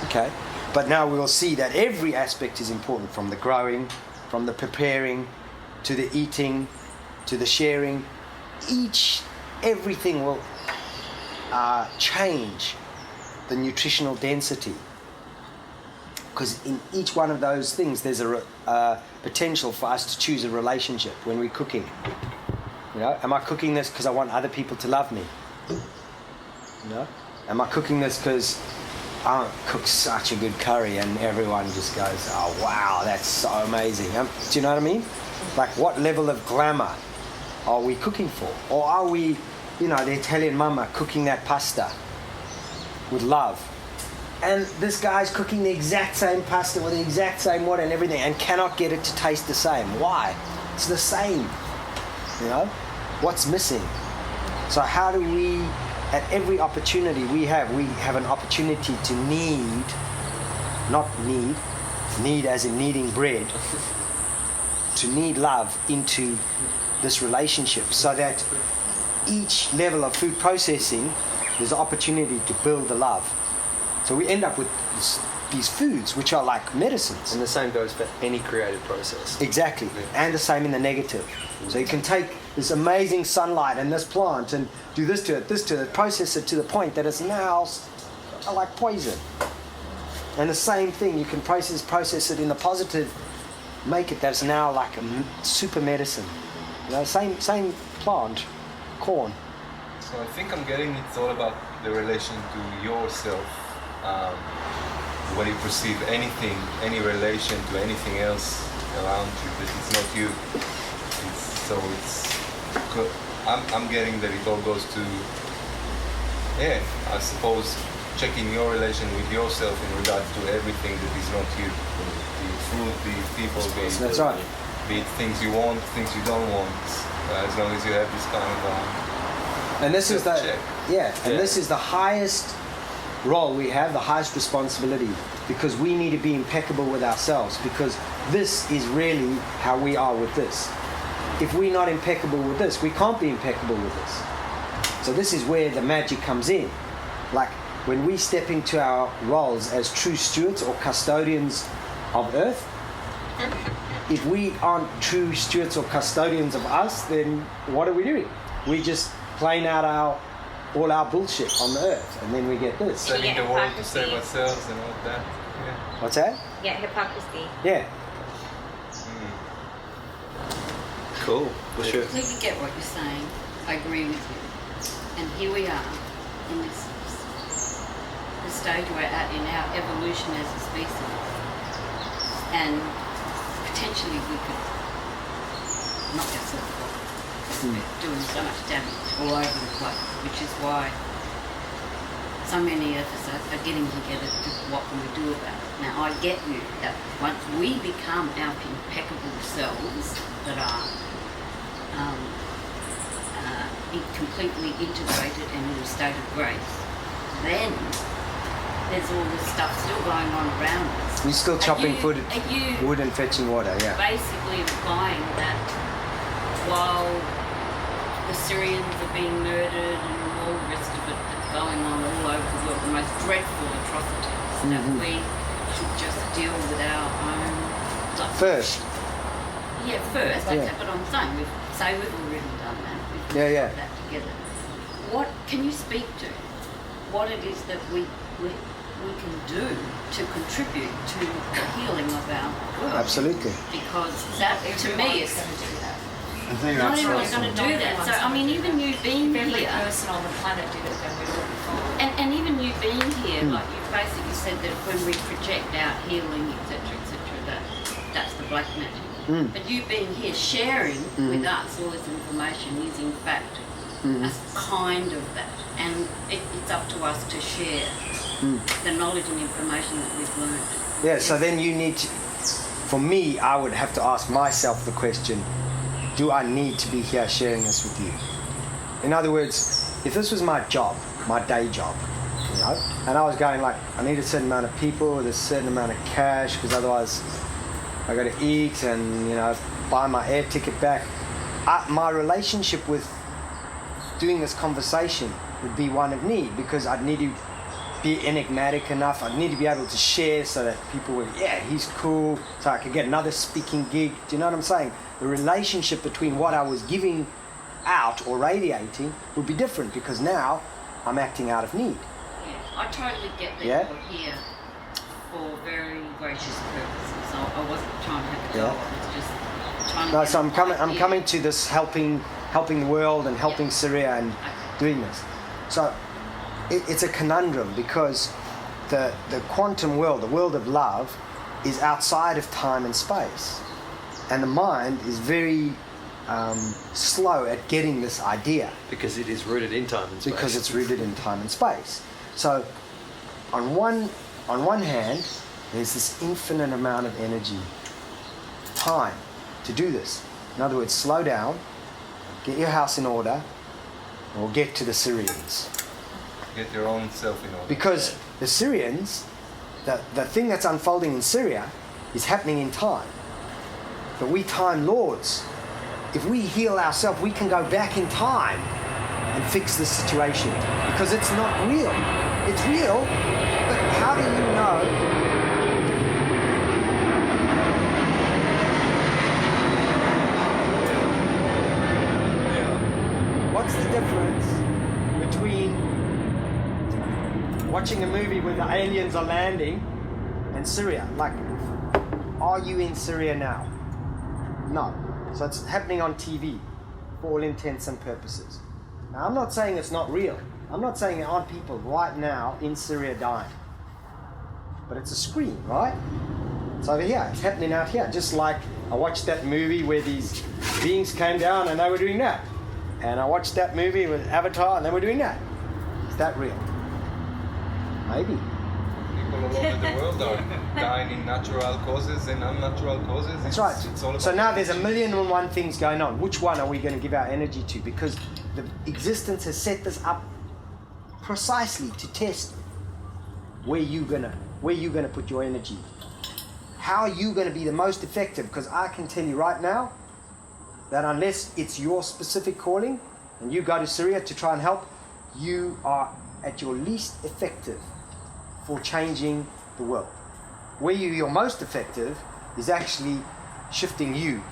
Okay. But now we'll see that every aspect is important, from the growing, from the preparing, to the eating, to the sharing. Everything will change the nutritional density. Because in each one of those things, there's a potential for us to choose a relationship when we're cooking. You know, am I cooking this because I want other people to love me? You know, am I cooking this because I cook such a good curry and everyone just goes, oh wow, that's so amazing. Do you know what I mean? Like, what level of glamour are we cooking for? Or are we, you know, the Italian mama cooking that pasta with love? And this guy's cooking the exact same pasta with the exact same water and everything and cannot get it to taste the same. Why? It's the same. You know? What's missing? So how do we, at every opportunity we have an opportunity to need as in kneading bread, to need love into this relationship, so that each level of food processing, there's an opportunity to build the love. So we end up with these foods which are like medicines. And the same goes for any creative process. Exactly. And the same in the negative. So you can take this amazing sunlight and this plant and do this to it, process it to the point that it's now like poison. And the same thing, you can process it in the positive, make it that's now like a super medicine. You know, same plant, corn. So I think I'm getting it's all about the relation to yourself. When you perceive anything, any relation to anything else around you, that it's not you. I'm getting that it all goes to, I suppose, checking your relation with yourself in regards to everything that is not you. The food, the people, That's right. Be it things you want, things you don't want. As long as you have this kind of and this is the check. This is the highest role we have, the highest responsibility, because we need to be impeccable with ourselves, because this is really how we are with this. If we're not impeccable with this, we can't be impeccable with this. So this is where the magic comes in. Like when we step into our roles as true stewards or custodians of earth, if we aren't true stewards or custodians of us, then what are we doing? We just playing out all our bullshit on the earth, and then we get this. Selling the world to save ourselves and all that. Yeah. What's that? Yeah, hypocrisy. Yeah. Cool. For sure. I completely get what you're saying. I agree with you. And here we are in this stage we're at in our evolution as a species. and potentially we could knock ourselves off. We're doing so much damage all over the place, which is why so many of us are getting together to what can we do about it. Now, I get you that once we become our impeccable selves that are completely integrated and in a state of grace, then there's all this stuff still going on around us. You're still chopping wood and fetching water, yeah. Basically implying that while the Syrians are being murdered and all the rest of it that's going on all over the world, the most dreadful atrocities, that we should just deal with our own stuff. First. Yeah, first. Okay, but I'm saying we've already done that. We've got that together. What can you speak to? What it is that we can do to contribute to the healing of our world? Absolutely. Because that, to me, is I think not that's everyone's going to do that. So, I mean, even you being here, every person on the planet did it, then we would be fine. and even you being here, like you basically said that when we project out healing, etc., that's the black magic. But you being here, sharing with us all this information is in fact a kind of that. And it's up to us to share the knowledge and information that we've learned. Yeah, so then you need to, for me, I would have to ask myself the question, do I need to be here sharing this with you? In other words, if this was my job, my day job, you know, and I was going like, I need a certain amount of people with a certain amount of cash, because otherwise I got to eat and, you know, buy my air ticket back. My relationship with doing this conversation would be one of need, because I'd need to be enigmatic enough. I'd need to be able to share so that people would, yeah, he's cool, so I could get another speaking gig. Do you know what I'm saying? The relationship between what I was giving out or radiating would be different, because now I'm acting out of need. Yeah, I totally get that you're here for very gracious purposes. I wasn't trying to have a go. I was just trying to. No, so I'm coming to this helping the world and helping Syria and doing this. So it's a conundrum, because the quantum world, the world of love, is outside of time and space, and the mind is very slow at getting this idea, because it is rooted in time and space. Because it's rooted in time and space. So on one hand, there's this infinite amount of energy, time to do this. In other words, slow down, get your house in order, or get to the Syrians. Get your own self in order. Because the Syrians, the thing that's unfolding in Syria is happening in time. But we time lords. If we heal ourselves, we can go back in time and fix the situation. Because it's not real. It's real, but how do you know? What's the difference between watching a movie where the aliens are landing and Syria? Like, are you in Syria now? No. So it's happening on TV for all intents and purposes. Now, I'm not saying it's not real. I'm not saying there aren't people right now in Syria dying. But it's a screen, right? It's over here. It's happening out here. Just like I watched that movie where these beings came down and they were doing that. And I watched that movie with Avatar and they were doing that. Is that real? Maybe. People all over the world are dying in natural causes and unnatural causes. That's right. It's all about so now there's 1,000,001 things going on. Which one are we going to give our energy to? Because the existence has set this up precisely to test where you're gonna put your energy. How are you going to be the most effective? Because I can tell you right now that unless it's your specific calling and you go to Syria to try and help, you are at your least effective for changing the world. Where you're most effective is actually shifting you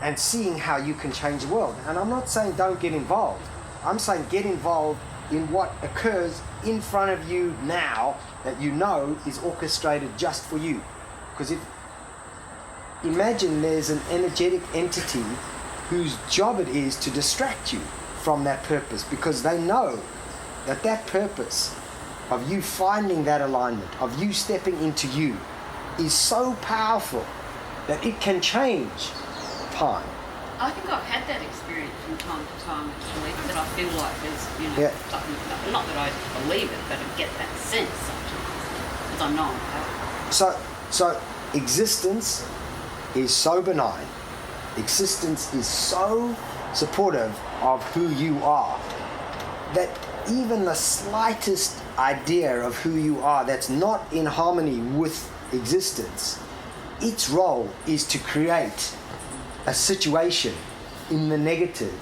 and seeing how you can change the world. And I'm not saying don't get involved. I'm saying get involved in what occurs in front of you now that you know is orchestrated just for you. Because imagine there's an energetic entity whose job it is to distract you from that purpose, because they know that purpose of you finding that alignment, of you stepping into you, is so powerful that it can change time. I think I've had that experience from time to time, actually, that I feel like there's, something, not that I believe it, but I get that sense sometimes, because I know I'm powerful. So existence is so benign. Existence is so supportive of who you are that even the slightest idea of who you are that's not in harmony with existence, its role is to create a situation in the negative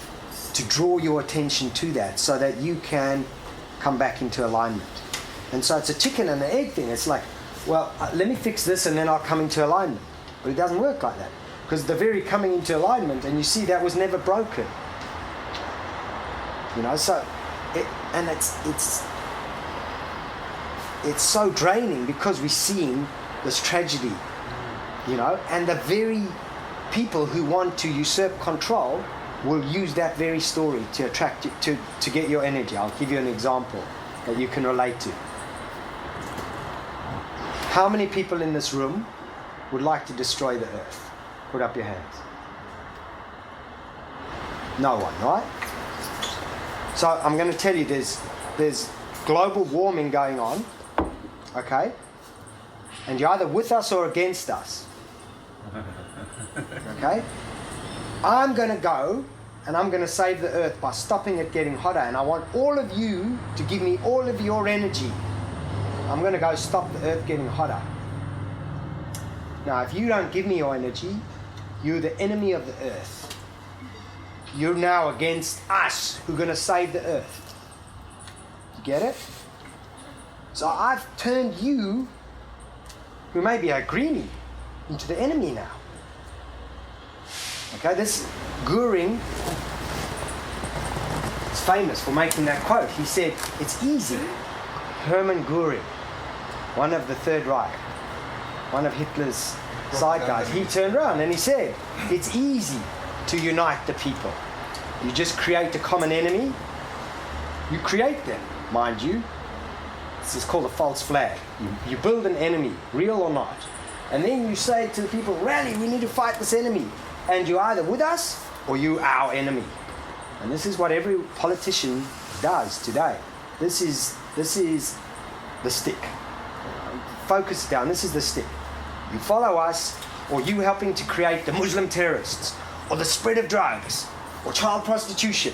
to draw your attention to that so that you can come back into alignment. And so it's a chicken and the egg thing. It's like, well, let me fix this and then I'll come into alignment. But it doesn't work like that, because the very coming into alignment, and you see that was never broken. So it's so draining because we're seeing this tragedy, and the very people who want to usurp control will use that very story to attract you, to get your energy. I'll give you an example that you can relate to. How many people in this room would like to destroy the earth? Put up your hands. No one, right? So I'm going to tell you there's global warming going on, okay? And you're either with us or against us. Okay? I'm going to go and I'm going to save the earth by stopping it getting hotter, and I want all of you to give me all of your energy. I'm going to go stop the earth getting hotter. Now, if you don't give me your energy, you're the enemy of the earth. You're now against us who are going to save the earth. You get it? So I've turned you, who may be a greenie, into the enemy now. Okay, this Goering is famous for making that quote. He said, it's easy. Hermann Goering, one of the Third Reich, one of Hitler's side guys, he turned around and he said, it's easy to unite the people. You just create a common enemy. You create them, mind you. This is called a false flag. You build an enemy, real or not. And then you say to the people, rally, we need to fight this enemy. And you're either with us or you our enemy. And this is what every politician does today. This is the stick. Focus down, this is the stick. You follow us, or you helping to create the Muslim terrorists, or the spread of drugs, or child prostitution.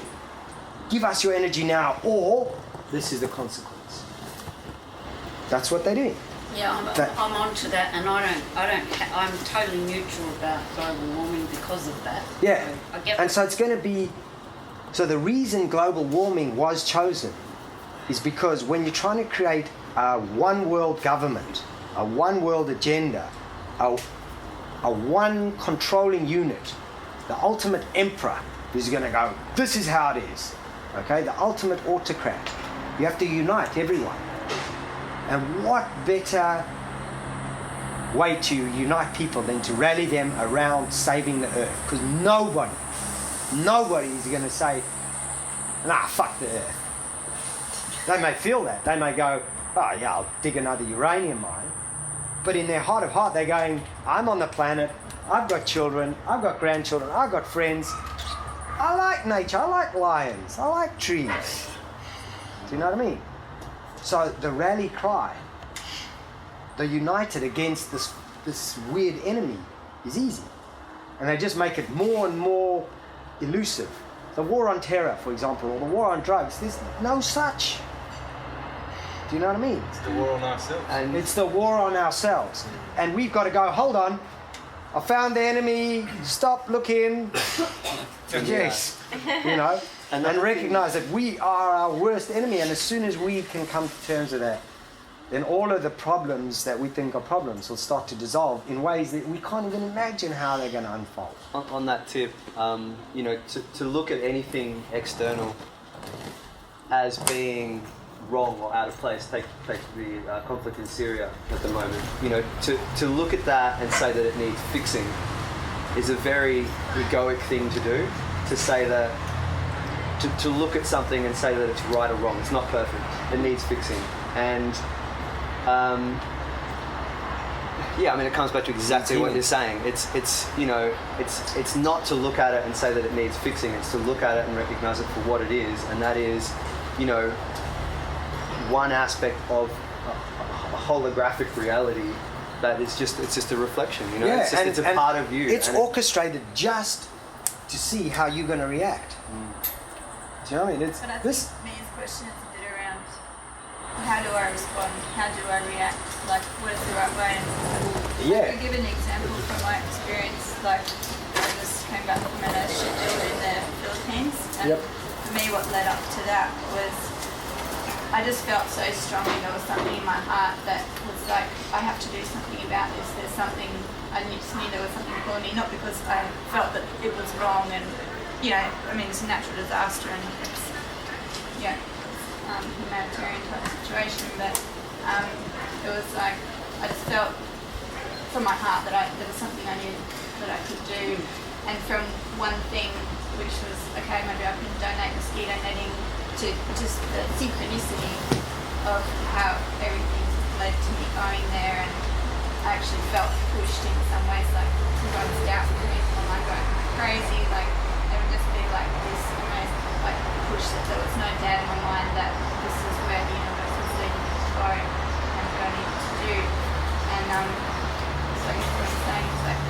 Give us your energy now, or this is the consequence. That's what they're doing. Yeah, I'm onto that, and I'm totally neutral about global warming because of that. Yeah, so I get and so it's going to be. So the reason global warming was chosen is because when you're trying to create a one world government, a one world agenda, a one controlling unit, the ultimate emperor who's going to go, this is how it is, okay? The ultimate autocrat. You have to unite everyone. And what better way to unite people than to rally them around saving the earth? Because nobody is going to say, nah, fuck the earth. They may feel that. They may go, oh yeah, I'll dig another uranium mine. But in their heart of heart, they're going, I'm on the planet, I've got children, I've got grandchildren, I've got friends. I like nature, I like lions, I like trees. Do you know what I mean? So the rally cry, the united against this weird enemy is easy. And they just make it more and more elusive. The war on terror, for example, or the war on drugs, there's no such. Do you know what I mean? It's the war on ourselves. And it's the war on ourselves. And we've got to go, hold on, I found the enemy, stop looking. Yes, and recognize that we are our worst enemy. And as soon as we can come to terms with that, then all of the problems that we think are problems will start to dissolve in ways that we can't even imagine how they're going to unfold. On that tip, to look at anything external as being wrong or out of place, take the conflict in Syria at the moment, to look at that and say that it needs fixing is a very egoic thing to do, to say that, to look at something and say that it's right or wrong. It's not perfect. It needs fixing. And Yeah, I mean, it comes back to exactly what you're saying. It's you know, it's not to look at it and say that it needs fixing. It's to look at it and recognize it for what it is, and that is, you know, one aspect of a holographic reality that is it's just a reflection. You know, Yeah, it's a part of you. It's and orchestrated just to see how you're going to react. Do you know what I mean? But I think Mia's question is a bit around how do I respond? How do I react? Like, what is the right way? And Yeah. I could give an example from my experience. Like, I just came back from an schedule in the Philippines, and for me, what led up to that was I just felt so strongly there was something in my heart that was like, I have to do something about this. There's something, I just knew there was something for me, not because I felt that it was wrong and, you know, I mean, it's a natural disaster and it's, humanitarian type situation, but it was like, I just felt from my heart that there was something I knew that I could do. And from one thing, which was, okay, maybe I can donate mosquito netting, to just the synchronicity of how everything led to me going there, and I actually felt pushed in some ways, like everyone's doubts with me, my mind going crazy, like there would just be like this amazing like push that there was no doubt in my mind that this is where the universe was leading me to go and what I needed to do. And so I guess what I'm saying is like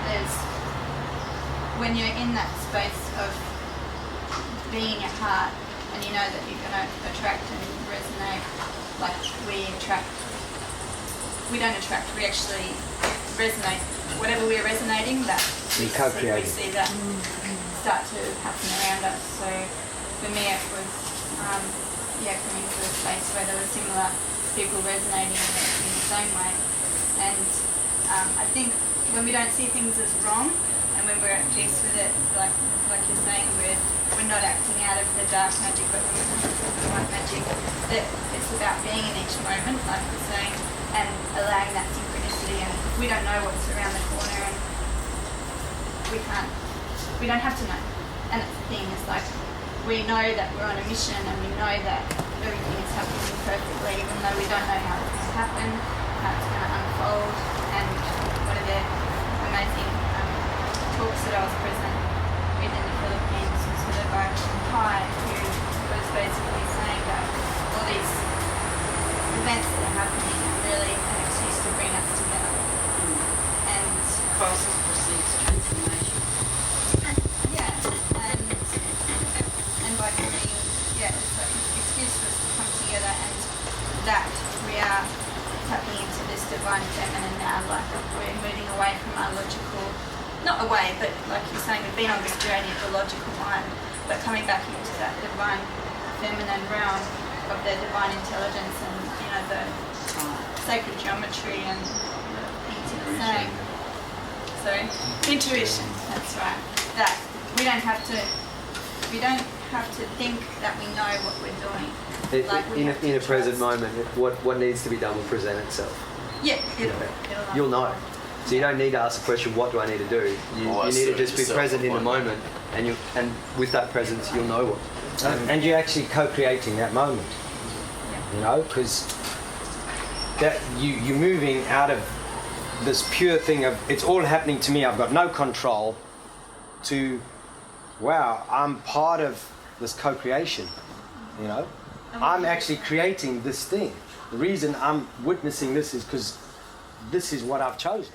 there's, when you're in that space of being your heart, and you know that you're going to attract and resonate, like we don't attract, we actually resonate. Whatever we're resonating, that we see that start to happen around us. So for me it was coming to a space where there were similar people resonating in the same way. And I think when we don't see things as wrong, and when we're at peace with it, like you're saying, we're not acting out of the dark magic, but we're the white magic. That it's about being in each moment, like you're saying, and allowing that synchronicity. And we don't know what's around the corner, and we don't have to know. And that's the thing. It's like we know that we're on a mission, and we know that everything is happening perfectly, even though we don't know how it's going to happen, how it's going to unfold. And one of the amazing talks that I was present with in the Philippines was with a guy from Thai who was basically saying that all these events that are happening are really an excuse to bring us together. And crisis precedes transformation. And by coming, it's like an excuse for us to come together, and that we are tapping into this divine feminine now, like we're moving away from our logical, not away, but like you're saying, we've been on this journey of the logical mind, but coming back into that divine feminine realm of the divine intelligence and, you know, the sacred geometry and the things you were saying. So, intuition, that's right. That we don't have to think that we know what we're doing. In a present moment, what needs to be done will present itself. Yeah, you'll know. So you don't need to ask the question, what do I need to do? You need to just be present in the moment, and with that presence, you'll know what. And you're actually co-creating that moment. You know, because that you're moving out of this pure thing of it's all happening to me, I've got no control, to wow, I'm part of this co-creation. You know, I'm actually creating this thing. The reason I'm witnessing this is because this is what I've chosen.